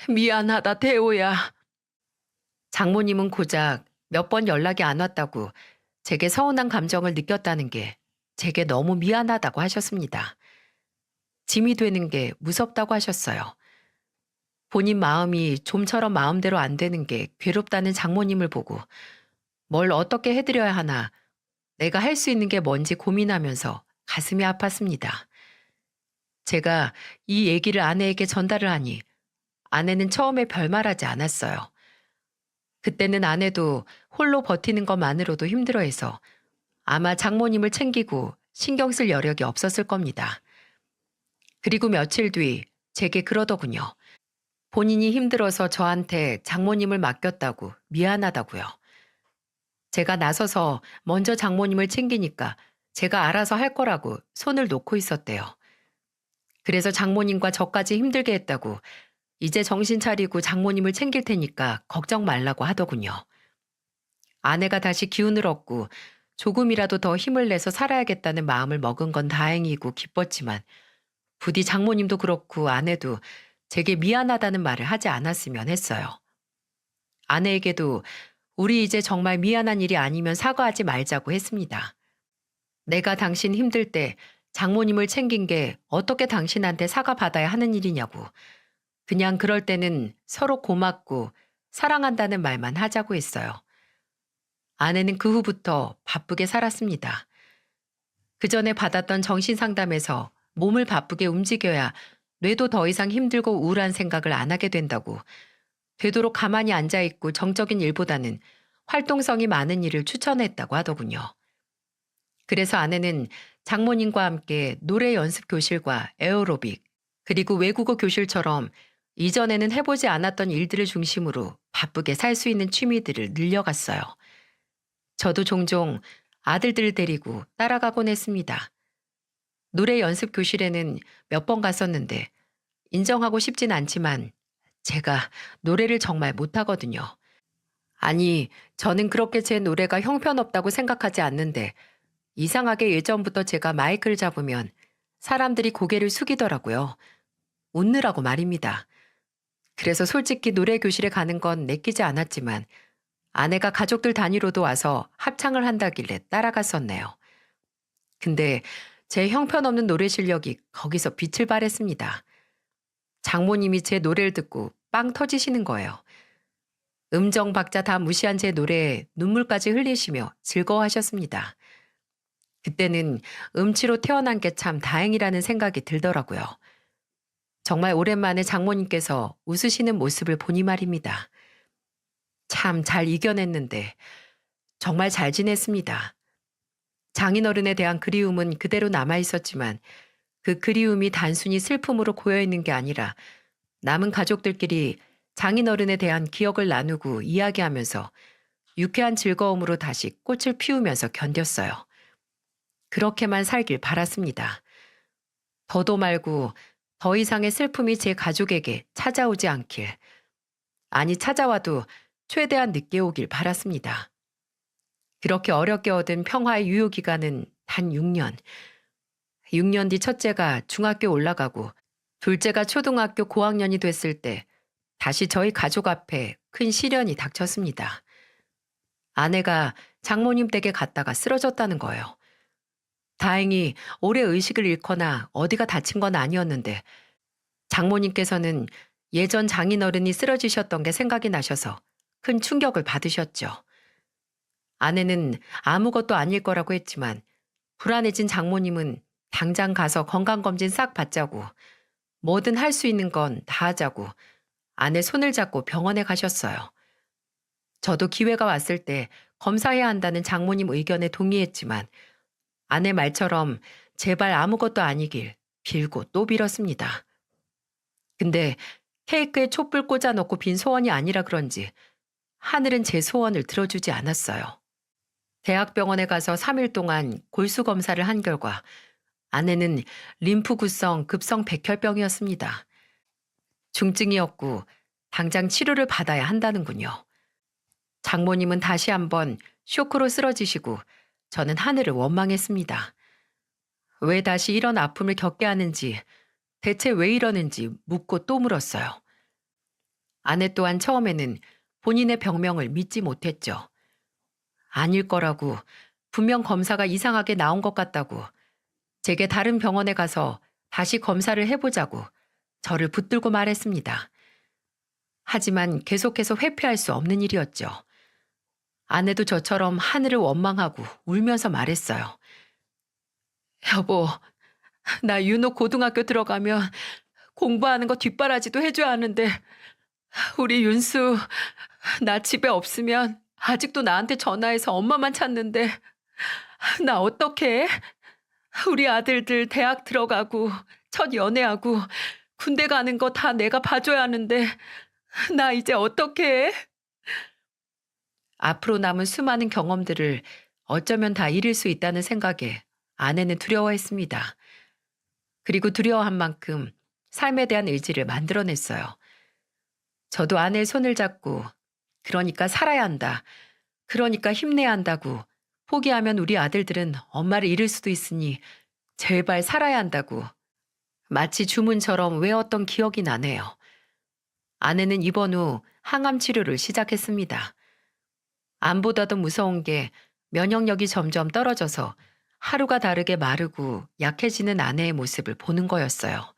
미안하다, 대호야. 장모님은 고작 몇 번 연락이 안 왔다고 제게 서운한 감정을 느꼈다는 게 제게 너무 미안하다고 하셨습니다. 짐이 되는 게 무섭다고 하셨어요. 본인 마음이 좀처럼 마음대로 안 되는 게 괴롭다는 장모님을 보고 뭘 어떻게 해드려야 하나 내가 할 수 있는 게 뭔지 고민하면서 가슴이 아팠습니다. 제가 이 얘기를 아내에게 전달을 하니 아내는 처음에 별말하지 않았어요. 그때는 아내도 홀로 버티는 것만으로도 힘들어해서 아마 장모님을 챙기고 신경 쓸 여력이 없었을 겁니다. 그리고 며칠 뒤 제게 그러더군요. 본인이 힘들어서 저한테 장모님을 맡겼다고 미안하다고요. 제가 나서서 먼저 장모님을 챙기니까 제가 알아서 할 거라고 손을 놓고 있었대요. 그래서 장모님과 저까지 힘들게 했다고 이제 정신 차리고 장모님을 챙길 테니까 걱정 말라고 하더군요. 아내가 다시 기운을 얻고 조금이라도 더 힘을 내서 살아야겠다는 마음을 먹은 건 다행이고 기뻤지만 부디 장모님도 그렇고 아내도 제게 미안하다는 말을 하지 않았으면 했어요. 아내에게도 우리 이제 정말 미안한 일이 아니면 사과하지 말자고 했습니다. 내가 당신 힘들 때 장모님을 챙긴 게 어떻게 당신한테 사과받아야 하는 일이냐고. 그냥 그럴 때는 서로 고맙고 사랑한다는 말만 하자고 했어요. 아내는 그 후부터 바쁘게 살았습니다. 그 전에 받았던 정신상담에서 몸을 바쁘게 움직여야 뇌도 더 이상 힘들고 우울한 생각을 안 하게 된다고 되도록 가만히 앉아있고 정적인 일보다는 활동성이 많은 일을 추천했다고 하더군요. 그래서 아내는 장모님과 함께 노래 연습 교실과 에어로빅, 그리고 외국어 교실처럼 이전에는 해보지 않았던 일들을 중심으로 바쁘게 살 수 있는 취미들을 늘려갔어요. 저도 종종 아들들을 데리고 따라가곤 했습니다. 노래 연습 교실에는 몇 번 갔었는데 인정하고 싶진 않지만 제가 노래를 정말 못하거든요. 아니, 저는 그렇게 제 노래가 형편없다고 생각하지 않는데 이상하게 예전부터 제가 마이크를 잡으면 사람들이 고개를 숙이더라고요. 웃느라고 말입니다. 그래서 솔직히 노래 교실에 가는 건 내키지 않았지만 아내가 가족들 단위로도 와서 합창을 한다길래 따라갔었네요. 근데 제 형편없는 노래 실력이 거기서 빛을 발했습니다. 장모님이 제 노래를 듣고 빵 터지시는 거예요. 음정 박자 다 무시한 제 노래에 눈물까지 흘리시며 즐거워하셨습니다. 그때는 음치로 태어난 게 참 다행이라는 생각이 들더라고요. 정말 오랜만에 장모님께서 웃으시는 모습을 보니 말입니다. 참 잘 이겨냈는데 정말 잘 지냈습니다. 장인어른에 대한 그리움은 그대로 남아 있었지만 그 그리움이 단순히 슬픔으로 고여 있는 게 아니라 남은 가족들끼리 장인어른에 대한 기억을 나누고 이야기하면서 유쾌한 즐거움으로 다시 꽃을 피우면서 견뎠어요. 그렇게만 살길 바랐습니다. 더도 말고 더 이상의 슬픔이 제 가족에게 찾아오지 않길. 아니 찾아와도 최대한 늦게 오길 바랐습니다. 그렇게 어렵게 얻은 평화의 유효기간은 단 6년. 6년 뒤 첫째가 중학교 올라가고 둘째가 초등학교 고학년이 됐을 때 다시 저희 가족 앞에 큰 시련이 닥쳤습니다. 아내가 장모님 댁에 갔다가 쓰러졌다는 거예요. 다행히 오래 의식을 잃거나 어디가 다친 건 아니었는데 장모님께서는 예전 장인어른이 쓰러지셨던 게 생각이 나셔서 큰 충격을 받으셨죠. 아내는 아무것도 아닐 거라고 했지만 불안해진 장모님은 당장 가서 건강검진 싹 받자고 뭐든 할 수 있는 건 다 하자고 아내 손을 잡고 병원에 가셨어요. 저도 기회가 왔을 때 검사해야 한다는 장모님 의견에 동의했지만 아내 말처럼 제발 아무것도 아니길 빌고 또 빌었습니다. 근데 케이크에 촛불 꽂아 놓고 빈 소원이 아니라 그런지 하늘은 제 소원을 들어주지 않았어요. 대학병원에 가서 3일 동안 골수 검사를 한 결과 아내는 림프구성 급성 백혈병이었습니다. 중증이었고 당장 치료를 받아야 한다는군요. 장모님은 다시 한번 쇼크로 쓰러지시고 저는 하늘을 원망했습니다. 왜 다시 이런 아픔을 겪게 하는지, 대체 왜 이러는지 묻고 또 물었어요. 아내 또한 처음에는 본인의 병명을 믿지 못했죠. 아닐 거라고, 분명 검사가 이상하게 나온 것 같다고, 제게 다른 병원에 가서 다시 검사를 해보자고 저를 붙들고 말했습니다. 하지만 계속해서 회피할 수 없는 일이었죠. 아내도 저처럼 하늘을 원망하고 울면서 말했어요. 여보, 나 윤호 고등학교 들어가면 공부하는 거 뒷바라지도 해줘야 하는데 우리 윤수 나 집에 없으면 아직도 나한테 전화해서 엄마만 찾는데 나 어떡해? 우리 아들들 대학 들어가고 첫 연애하고 군대 가는 거 다 내가 봐줘야 하는데 나 이제 어떡해? 앞으로 남은 수많은 경험들을 어쩌면 다 잃을 수 있다는 생각에 아내는 두려워했습니다. 그리고 두려워한 만큼 삶에 대한 의지를 만들어냈어요. 저도 아내의 손을 잡고 그러니까 살아야 한다. 그러니까 힘내야 한다고 포기하면 우리 아들들은 엄마를 잃을 수도 있으니 제발 살아야 한다고 마치 주문처럼 외웠던 기억이 나네요. 아내는 입원 후 항암 치료를 시작했습니다. 암보다도 무서운 게 면역력이 점점 떨어져서 하루가 다르게 마르고 약해지는 아내의 모습을 보는 거였어요.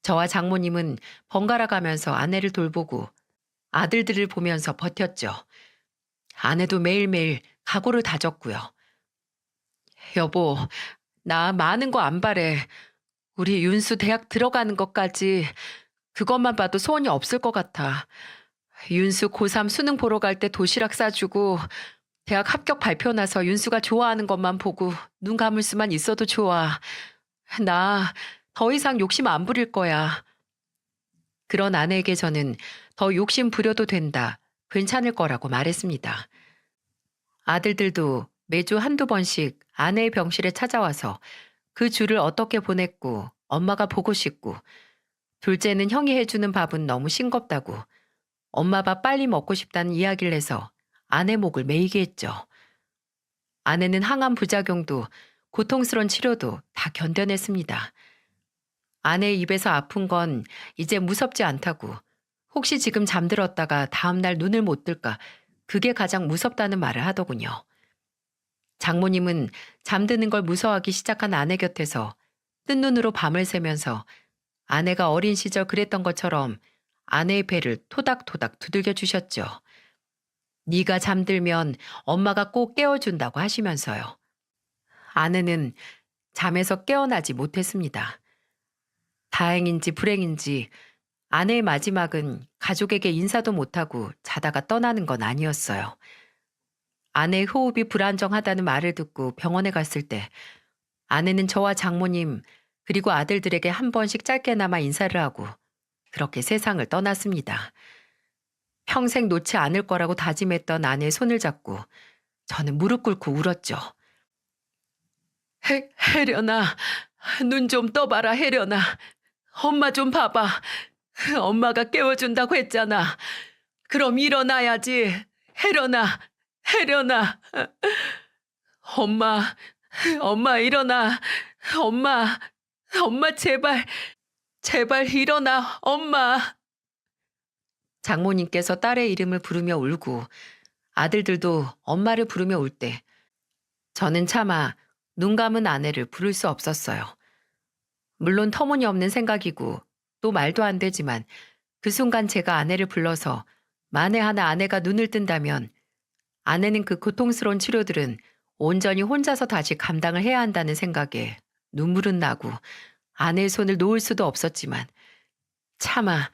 저와 장모님은 번갈아 가면서 아내를 돌보고 아들들을 보면서 버텼죠. 아내도 매일매일 각오를 다졌고요. 여보, 나 많은 거 안 바래. 우리 윤수 대학 들어가는 것까지 그것만 봐도 소원이 없을 것 같아. 윤수 고3 수능 보러 갈 때 도시락 싸주고 대학 합격 발표 나서 윤수가 좋아하는 것만 보고 눈 감을 수만 있어도 좋아. 나 더 이상 욕심 안 부릴 거야. 그런 아내에게 저는 더 욕심 부려도 된다. 괜찮을 거라고 말했습니다. 아들들도 매주 한두 번씩 아내의 병실에 찾아와서 그 주를 어떻게 보냈고 엄마가 보고 싶고 둘째는 형이 해주는 밥은 너무 싱겁다고 엄마 밥 빨리 먹고 싶다는 이야기를 해서 아내 목을 메이게 했죠. 아내는 항암 부작용도 고통스러운 치료도 다 견뎌냈습니다. 아내의 입에서 아픈 건 이제 무섭지 않다고 혹시 지금 잠들었다가 다음날 눈을 못 뜰까 그게 가장 무섭다는 말을 하더군요. 장모님은 잠드는 걸 무서워하기 시작한 아내 곁에서 뜬 눈으로 밤을 새면서 아내가 어린 시절 그랬던 것처럼 아내의 배를 토닥토닥 두들겨 주셨죠. 네가 잠들면 엄마가 꼭 깨워준다고 하시면서요. 아내는 잠에서 깨어나지 못했습니다. 다행인지 불행인지 아내의 마지막은 가족에게 인사도 못하고 자다가 떠나는 건 아니었어요. 아내의 호흡이 불안정하다는 말을 듣고 병원에 갔을 때 아내는 저와 장모님 그리고 아들들에게 한 번씩 짧게나마 인사를 하고 그렇게 세상을 떠났습니다. 평생 놓지 않을 거라고 다짐했던 아내의 손을 잡고 저는 무릎 꿇고 울었죠. 혜련아, 눈 좀 떠봐라, 혜련아. 엄마 좀 봐봐. 엄마가 깨워준다고 했잖아. 그럼 일어나야지. 혜련아, 혜련아. 엄마, 엄마 일어나. 엄마, 엄마 제발, 제발 일어나, 엄마. 장모님께서 딸의 이름을 부르며 울고 아들들도 엄마를 부르며 울 때 저는 차마 눈 감은 아내를 부를 수 없었어요. 물론 터무니없는 생각이고 또 말도 안 되지만 그 순간 제가 아내를 불러서 만에 하나 아내가 눈을 뜬다면 아내는 그 고통스러운 치료들은 온전히 혼자서 다시 감당을 해야 한다는 생각에 눈물은 나고 아내의 손을 놓을 수도 없었지만 차마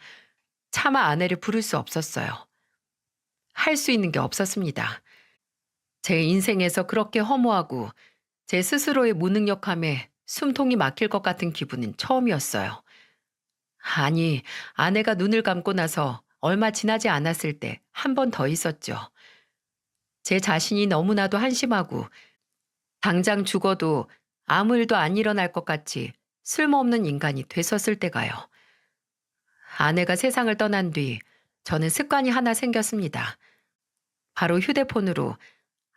아내를 부를 수 없었어요. 할 수 있는 게 없었습니다. 제 인생에서 그렇게 허무하고 제 스스로의 무능력함에 숨통이 막힐 것 같은 기분은 처음이었어요. 아니, 아내가 눈을 감고 나서 얼마 지나지 않았을 때 한 번 더 있었죠. 제 자신이 너무나도 한심하고 당장 죽어도 아무 일도 안 일어날 것 같이 쓸모없는 인간이 됐었을 때가요. 아내가 세상을 떠난 뒤 저는 습관이 하나 생겼습니다. 바로 휴대폰으로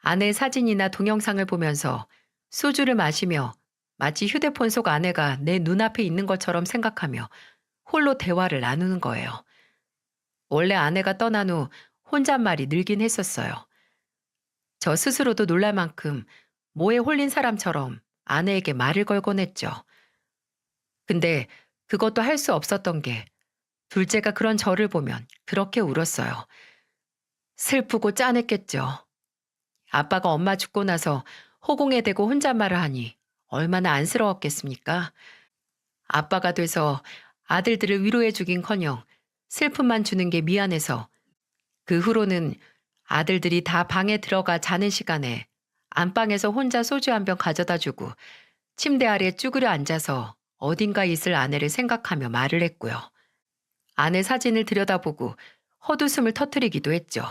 아내의 사진이나 동영상을 보면서 소주를 마시며 마치 휴대폰 속 아내가 내 눈앞에 있는 것처럼 생각하며 홀로 대화를 나누는 거예요. 원래 아내가 떠난 후 혼잣말이 늘긴 했었어요. 저 스스로도 놀랄 만큼 모에 홀린 사람처럼 아내에게 말을 걸곤 했죠. 근데 그것도 할 수 없었던 게 둘째가 그런 저를 보면 그렇게 울었어요. 슬프고 짠했겠죠. 아빠가 엄마 죽고 나서 호공에 대고 혼잣말을 하니 얼마나 안쓰러웠겠습니까? 아빠가 돼서 아들들을 위로해 주긴커녕 슬픔만 주는 게 미안해서 그 후로는 아들들이 다 방에 들어가 자는 시간에 안방에서 혼자 소주 한 병 가져다 주고 침대 아래 쭈그려 앉아서 어딘가 있을 아내를 생각하며 말을 했고요. 아내 사진을 들여다보고 헛웃음을 터뜨리기도 했죠.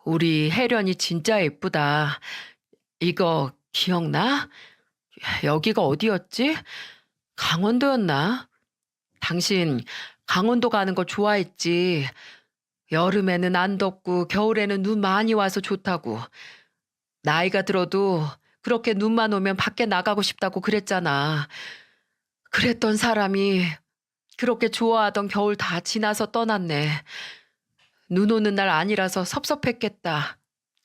우리 혜련이 진짜 예쁘다. 이거 기억나? 여기가 어디였지? 강원도였나? 당신 강원도 가는 거 좋아했지. 여름에는 안 덥고 겨울에는 눈 많이 와서 좋다고. 나이가 들어도 그렇게 눈만 오면 밖에 나가고 싶다고 그랬잖아. 그랬던 사람이 그렇게 좋아하던 겨울 다 지나서 떠났네. 눈 오는 날 아니라서 섭섭했겠다.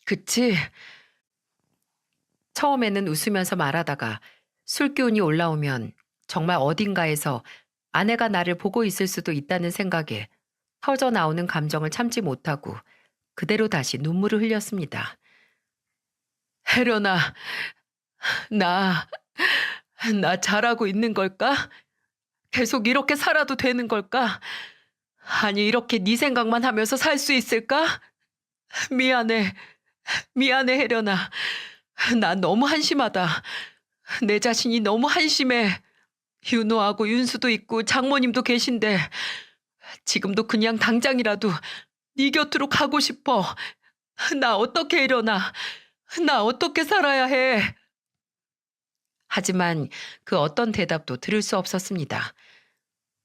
그치? 처음에는 웃으면서 말하다가 술기운이 올라오면 정말 어딘가에서 아내가 나를 보고 있을 수도 있다는 생각에 터져 나오는 감정을 참지 못하고 그대로 다시 눈물을 흘렸습니다. 혜련아, 나, 나 잘하고 있는 걸까? 계속 이렇게 살아도 되는 걸까? 아니, 이렇게 네 생각만 하면서 살 수 있을까? 미안해. 미안해, 혜련아. 난 너무 한심하다. 내 자신이 너무 한심해. 윤호하고 윤수도 있고 장모님도 계신데 지금도 그냥 당장이라도 네 곁으로 가고 싶어. 나 어떻게 일어나? 나 어떻게 살아야 해? 하지만 그 어떤 대답도 들을 수 없었습니다.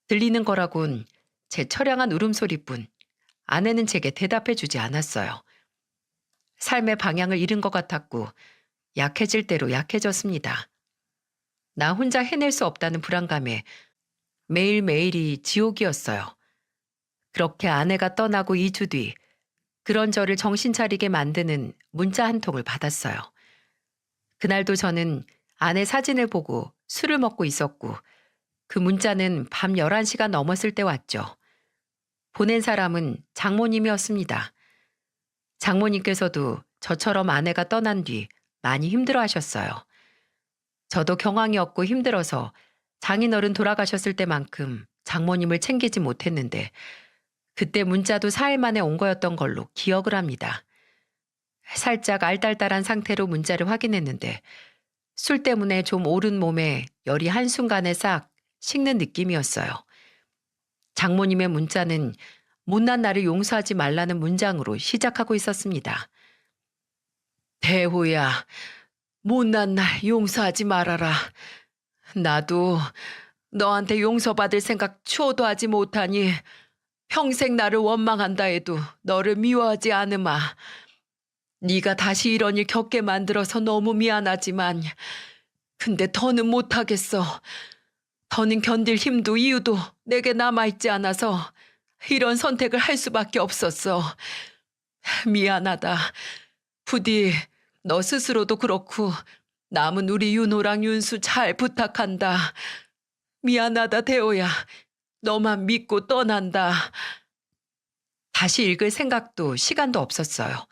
들리는 거라곤 제 처량한 울음소리뿐 아내는 제게 대답해 주지 않았어요. 삶의 방향을 잃은 것 같았고 약해질 대로 약해졌습니다. 나 혼자 해낼 수 없다는 불안감에 매일매일이 지옥이었어요. 그렇게 아내가 떠나고 2주 뒤 그런 저를 정신 차리게 만드는 문자 한 통을 받았어요. 그날도 저는 아내 사진을 보고 술을 먹고 있었고 그 문자는 밤 11시가 넘었을 때 왔죠. 보낸 사람은 장모님이었습니다. 장모님께서도 저처럼 아내가 떠난 뒤 많이 힘들어 하셨어요. 저도 경황이 없고 힘들어서 장인어른 돌아가셨을 때만큼 장모님을 챙기지 못했는데 그때 문자도 4일 만에 온 거였던 걸로 기억을 합니다. 살짝 알딸딸한 상태로 문자를 확인했는데 술 때문에 좀 오른 몸에 열이 한순간에 싹 식는 느낌이었어요. 장모님의 문자는 못난 나를 용서하지 말라는 문장으로 시작하고 있었습니다. 대호야, 못난 날 용서하지 말아라. 나도 너한테 용서받을 생각 추호도 하지 못하니 평생 나를 원망한다 해도 너를 미워하지 않으마. 네가 다시 이런 일 겪게 만들어서 너무 미안하지만 근데 더는 못하겠어. 더는 견딜 힘도 이유도 내게 남아있지 않아서 이런 선택을 할 수밖에 없었어. 미안하다. 부디 너 스스로도 그렇고 남은 우리 윤호랑 윤수 잘 부탁한다. 미안하다 대호야. 너만 믿고 떠난다. 다시 읽을 생각도 시간도 없었어요.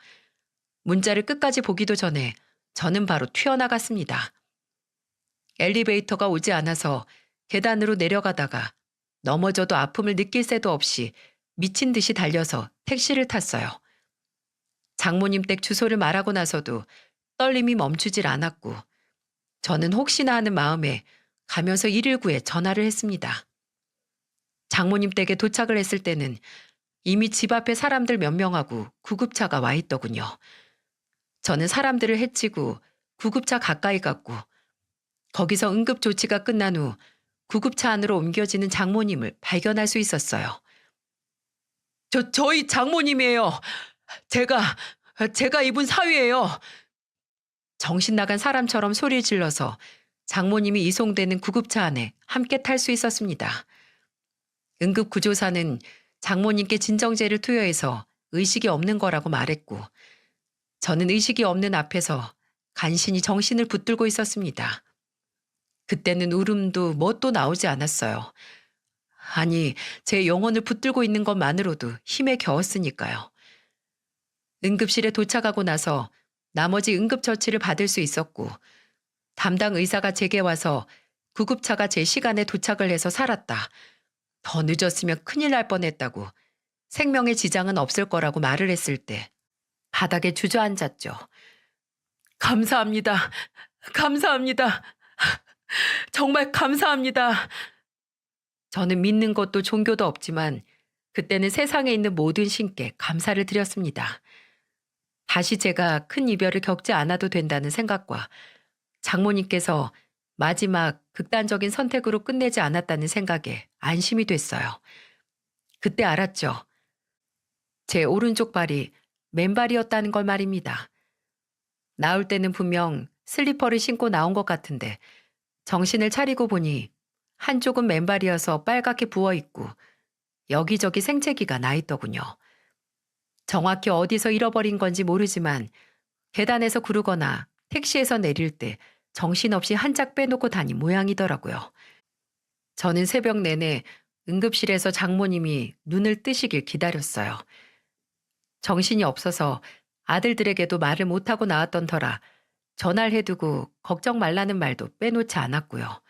문자를 끝까지 보기도 전에 저는 바로 튀어나갔습니다. 엘리베이터가 오지 않아서 계단으로 내려가다가 넘어져도 아픔을 느낄 새도 없이 미친 듯이 달려서 택시를 탔어요. 장모님 댁 주소를 말하고 나서도 떨림이 멈추질 않았고 저는 혹시나 하는 마음에 가면서 119에 전화를 했습니다. 장모님 댁에 도착을 했을 때는 이미 집 앞에 사람들 몇 명하고 구급차가 와 있더군요. 저는 사람들을 해치고 구급차 가까이 갔고 거기서 응급 조치가 끝난 후 구급차 안으로 옮겨지는 장모님을 발견할 수 있었어요. 저희 장모님이에요. 제가 입은 사위예요. 정신 나간 사람처럼 소리를 질러서 장모님이 이송되는 구급차 안에 함께 탈 수 있었습니다. 응급구조사는 장모님께 진정제를 투여해서 의식이 없는 거라고 말했고 저는 의식이 없는 앞에서 간신히 정신을 붙들고 있었습니다. 그때는 울음도 뭣도 나오지 않았어요. 아니, 제 영혼을 붙들고 있는 것만으로도 힘에 겨웠으니까요. 응급실에 도착하고 나서 나머지 응급처치를 받을 수 있었고 담당 의사가 제게 와서 구급차가 제 시간에 도착을 해서 살았다. 더 늦었으면 큰일 날 뻔했다고 생명에 지장은 없을 거라고 말을 했을 때 바닥에 주저앉았죠. 감사합니다. 감사합니다. 정말 감사합니다. 저는 믿는 것도 종교도 없지만 그때는 세상에 있는 모든 신께 감사를 드렸습니다. 다시 제가 큰 이별을 겪지 않아도 된다는 생각과 장모님께서 마지막 극단적인 선택으로 끝내지 않았다는 생각에 안심이 됐어요. 그때 알았죠. 제 오른쪽 발이 맨발이었다는 걸 말입니다. 나올 때는 분명 슬리퍼를 신고 나온 것 같은데 정신을 차리고 보니 한쪽은 맨발이어서 빨갛게 부어있고 여기저기 생채기가 나 있더군요. 정확히 어디서 잃어버린 건지 모르지만 계단에서 구르거나 택시에서 내릴 때 정신없이 한 짝 빼놓고 다닌 모양이더라고요. 저는 새벽 내내 응급실에서 장모님이 눈을 뜨시길 기다렸어요. 정신이 없어서 아들들에게도 말을 못하고 나왔던 터라 전화를 해두고 걱정 말라는 말도 빼놓지 않았고요.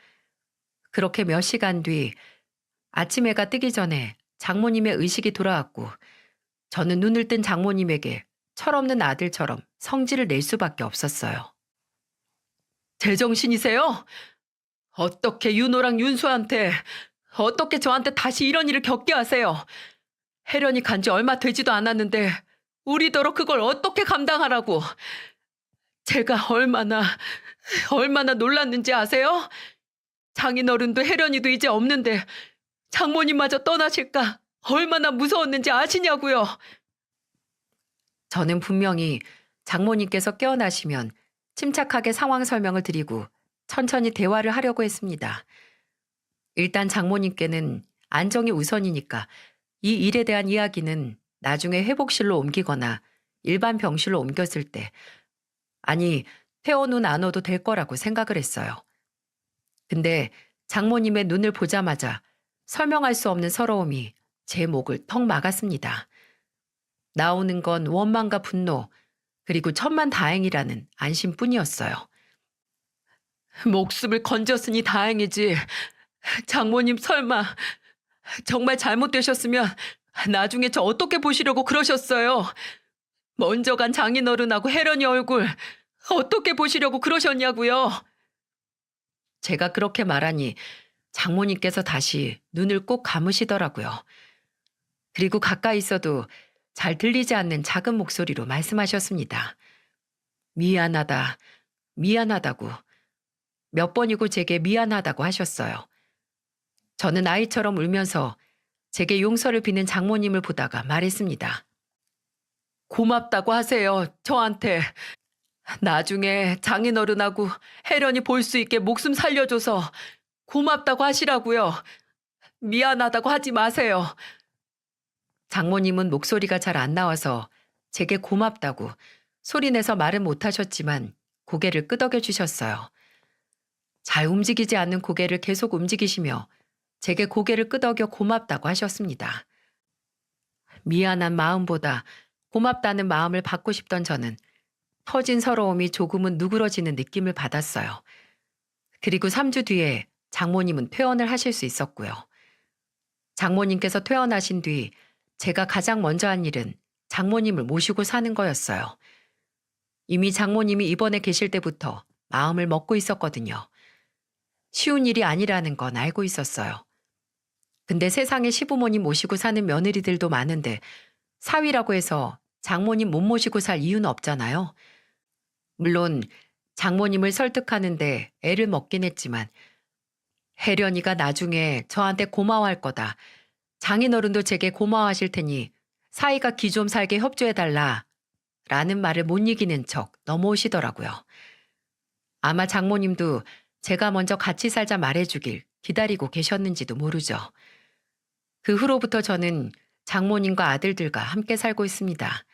그렇게 몇 시간 뒤 아침 해가 뜨기 전에 장모님의 의식이 돌아왔고 저는 눈을 뜬 장모님에게 철없는 아들처럼 성질을 낼 수밖에 없었어요. 제정신이세요? 어떻게 윤호랑 윤수한테 어떻게 저한테 다시 이런 일을 겪게 하세요? 혜련이 간 지 얼마 되지도 않았는데 우리더러 그걸 어떻게 감당하라고. 제가 얼마나 놀랐는지 아세요? 장인어른도 혜련이도 이제 없는데 장모님마저 떠나실까 얼마나 무서웠는지 아시냐고요. 저는 분명히 장모님께서 깨어나시면 침착하게 상황 설명을 드리고 천천히 대화를 하려고 했습니다. 일단 장모님께는 안정이 우선이니까 이 일에 대한 이야기는 나중에 회복실로 옮기거나 일반 병실로 옮겼을 때, 아니, 퇴원 후 나눠도 될 거라고 생각을 했어요. 근데 장모님의 눈을 보자마자 설명할 수 없는 서러움이 제 목을 턱 막았습니다. 나오는 건 원망과 분노, 그리고 천만다행이라는 안심뿐이었어요. 목숨을 건졌으니 다행이지. 장모님 설마 정말 잘못되셨으면 나중에 저 어떻게 보시려고 그러셨어요? 먼저 간 장인어른하고 혜련이 얼굴 어떻게 보시려고 그러셨냐고요? 제가 그렇게 말하니 장모님께서 다시 눈을 꼭 감으시더라고요. 그리고 가까이 있어도 잘 들리지 않는 작은 목소리로 말씀하셨습니다. 미안하다, 미안하다고. 몇 번이고 제게 미안하다고 하셨어요. 저는 아이처럼 울면서 제게 용서를 비는 장모님을 보다가 말했습니다. 고맙다고 하세요, 저한테. 나중에 장인어른하고 혜련이 볼 수 있게 목숨 살려줘서 고맙다고 하시라고요. 미안하다고 하지 마세요. 장모님은 목소리가 잘 안 나와서 제게 고맙다고 소리내서 말은 못하셨지만 고개를 끄덕여 주셨어요. 잘 움직이지 않는 고개를 계속 움직이시며 제게 고개를 끄덕여 고맙다고 하셨습니다. 미안한 마음보다 고맙다는 마음을 받고 싶던 저는 터진 서러움이 조금은 누그러지는 느낌을 받았어요. 그리고 3주 뒤에 장모님은 퇴원을 하실 수 있었고요. 장모님께서 퇴원하신 뒤 제가 가장 먼저 한 일은 장모님을 모시고 사는 거였어요. 이미 장모님이 입원해 계실 때부터 마음을 먹고 있었거든요. 쉬운 일이 아니라는 건 알고 있었어요. 근데 세상에 시부모님 모시고 사는 며느리들도 많은데 사위라고 해서 장모님 못 모시고 살 이유는 없잖아요. 물론 장모님을 설득하는데 애를 먹긴 했지만 혜련이가 나중에 저한테 고마워할 거다. 장인어른도 제게 고마워하실 테니 사이가 기 좀 살게 협조해달라. 라는 말을 못 이기는 척 넘어오시더라고요. 아마 장모님도 제가 먼저 같이 살자 말해주길 기다리고 계셨는지도 모르죠. 그 후로부터 저는 장모님과 아들들과 함께 살고 있습니다.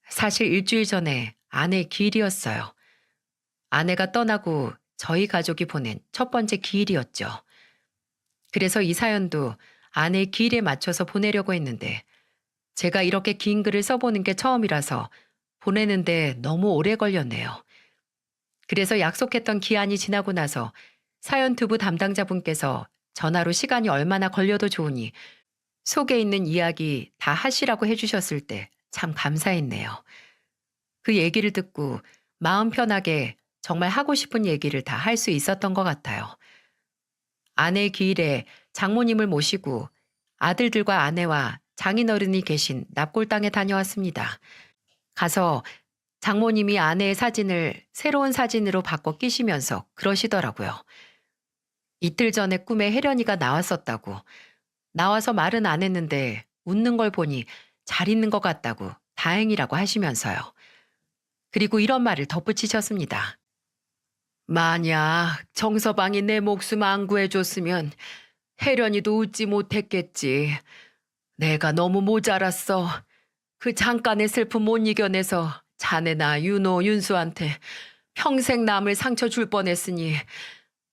사실 일주일 전에 아내의 기일이었어요. 아내가 떠나고 저희 가족이 보낸 첫 번째 기일이었죠. 그래서 이 사연도 아내의 기일에 맞춰서 보내려고 했는데 제가 이렇게 긴 글을 써보는 게 처음이라서 보내는데 너무 오래 걸렸네요. 그래서 약속했던 기한이 지나고 나서 사연 투부 담당자분께서 전화로 시간이 얼마나 걸려도 좋으니 속에 있는 이야기 다 하시라고 해주셨을 때 참 감사했네요. 그 얘기를 듣고 마음 편하게 정말 하고 싶은 얘기를 다 할 수 있었던 것 같아요. 아내의 기일에 장모님을 모시고 아들들과 아내와 장인어른이 계신 납골당에 다녀왔습니다. 가서 장모님이 아내의 사진을 새로운 사진으로 바꿔 끼시면서 그러시더라고요. 이틀 전에 꿈에 혜련이가 나왔었다고. 나와서 말은 안 했는데 웃는 걸 보니 잘 있는 것 같다고 다행이라고 하시면서요. 그리고 이런 말을 덧붙이셨습니다. 만약 정서방이 내 목숨 안 구해줬으면 혜련이도 웃지 못했겠지. 내가 너무 모자랐어. 그 잠깐의 슬픔 못 이겨내서 자네나 윤호, 윤수한테 평생 남을 상처 줄 뻔했으니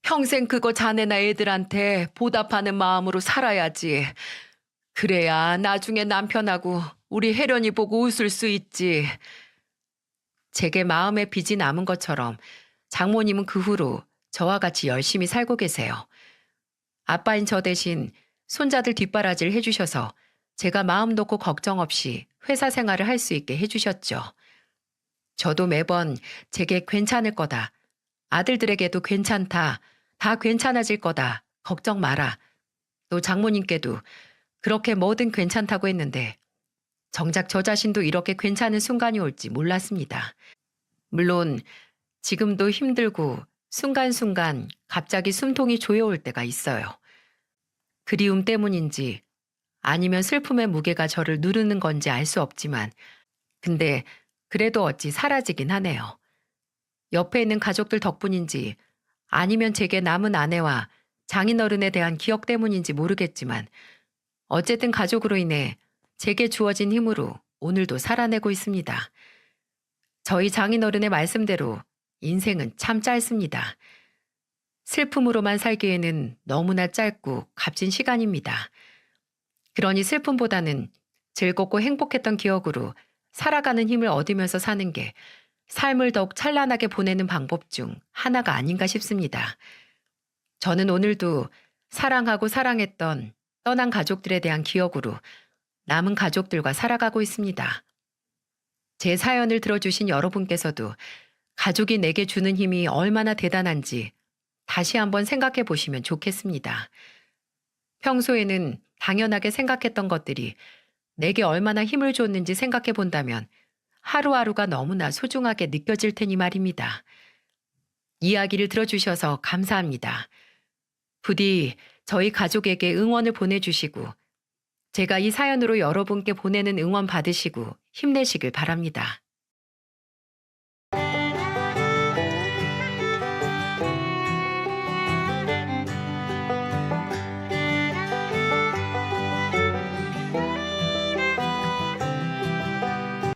평생 그거 자네나 애들한테 보답하는 마음으로 살아야지. 그래야 나중에 남편하고 우리 혜련이 보고 웃을 수 있지. 제게 마음에 빚이 남은 것처럼 장모님은 그 후로 저와 같이 열심히 살고 계세요. 아빠인 저 대신 손자들 뒷바라지를 해주셔서 제가 마음 놓고 걱정 없이 회사 생활을 할 수 있게 해주셨죠. 저도 매번 제게 괜찮을 거다. 아들들에게도 괜찮다. 다 괜찮아질 거다. 걱정 마라. 또 장모님께도 그렇게 뭐든 괜찮다고 했는데 정작 저 자신도 이렇게 괜찮은 순간이 올지 몰랐습니다. 물론 지금도 힘들고 순간순간 갑자기 숨통이 조여올 때가 있어요. 그리움 때문인지 아니면 슬픔의 무게가 저를 누르는 건지 알 수 없지만 근데 그래도 어찌 사라지긴 하네요. 옆에 있는 가족들 덕분인지 아니면 제게 남은 아내와 장인어른에 대한 기억 때문인지 모르겠지만 어쨌든 가족으로 인해 제게 주어진 힘으로 오늘도 살아내고 있습니다. 저희 장인어른의 말씀대로 인생은 참 짧습니다. 슬픔으로만 살기에는 너무나 짧고 값진 시간입니다. 그러니 슬픔보다는 즐겁고 행복했던 기억으로 살아가는 힘을 얻으면서 사는 게 삶을 더욱 찬란하게 보내는 방법 중 하나가 아닌가 싶습니다. 저는 오늘도 사랑하고 사랑했던 떠난 가족들에 대한 기억으로 남은 가족들과 살아가고 있습니다. 제 사연을 들어주신 여러분께서도 가족이 내게 주는 힘이 얼마나 대단한지 다시 한번 생각해 보시면 좋겠습니다. 평소에는 당연하게 생각했던 것들이 내게 얼마나 힘을 줬는지 생각해 본다면 하루하루가 너무나 소중하게 느껴질 테니 말입니다. 이야기를 들어주셔서 감사합니다. 부디 저희 가족에게 응원을 보내주시고 제가 이 사연으로 여러분께 보내는 응원 받으시고 힘내시길 바랍니다.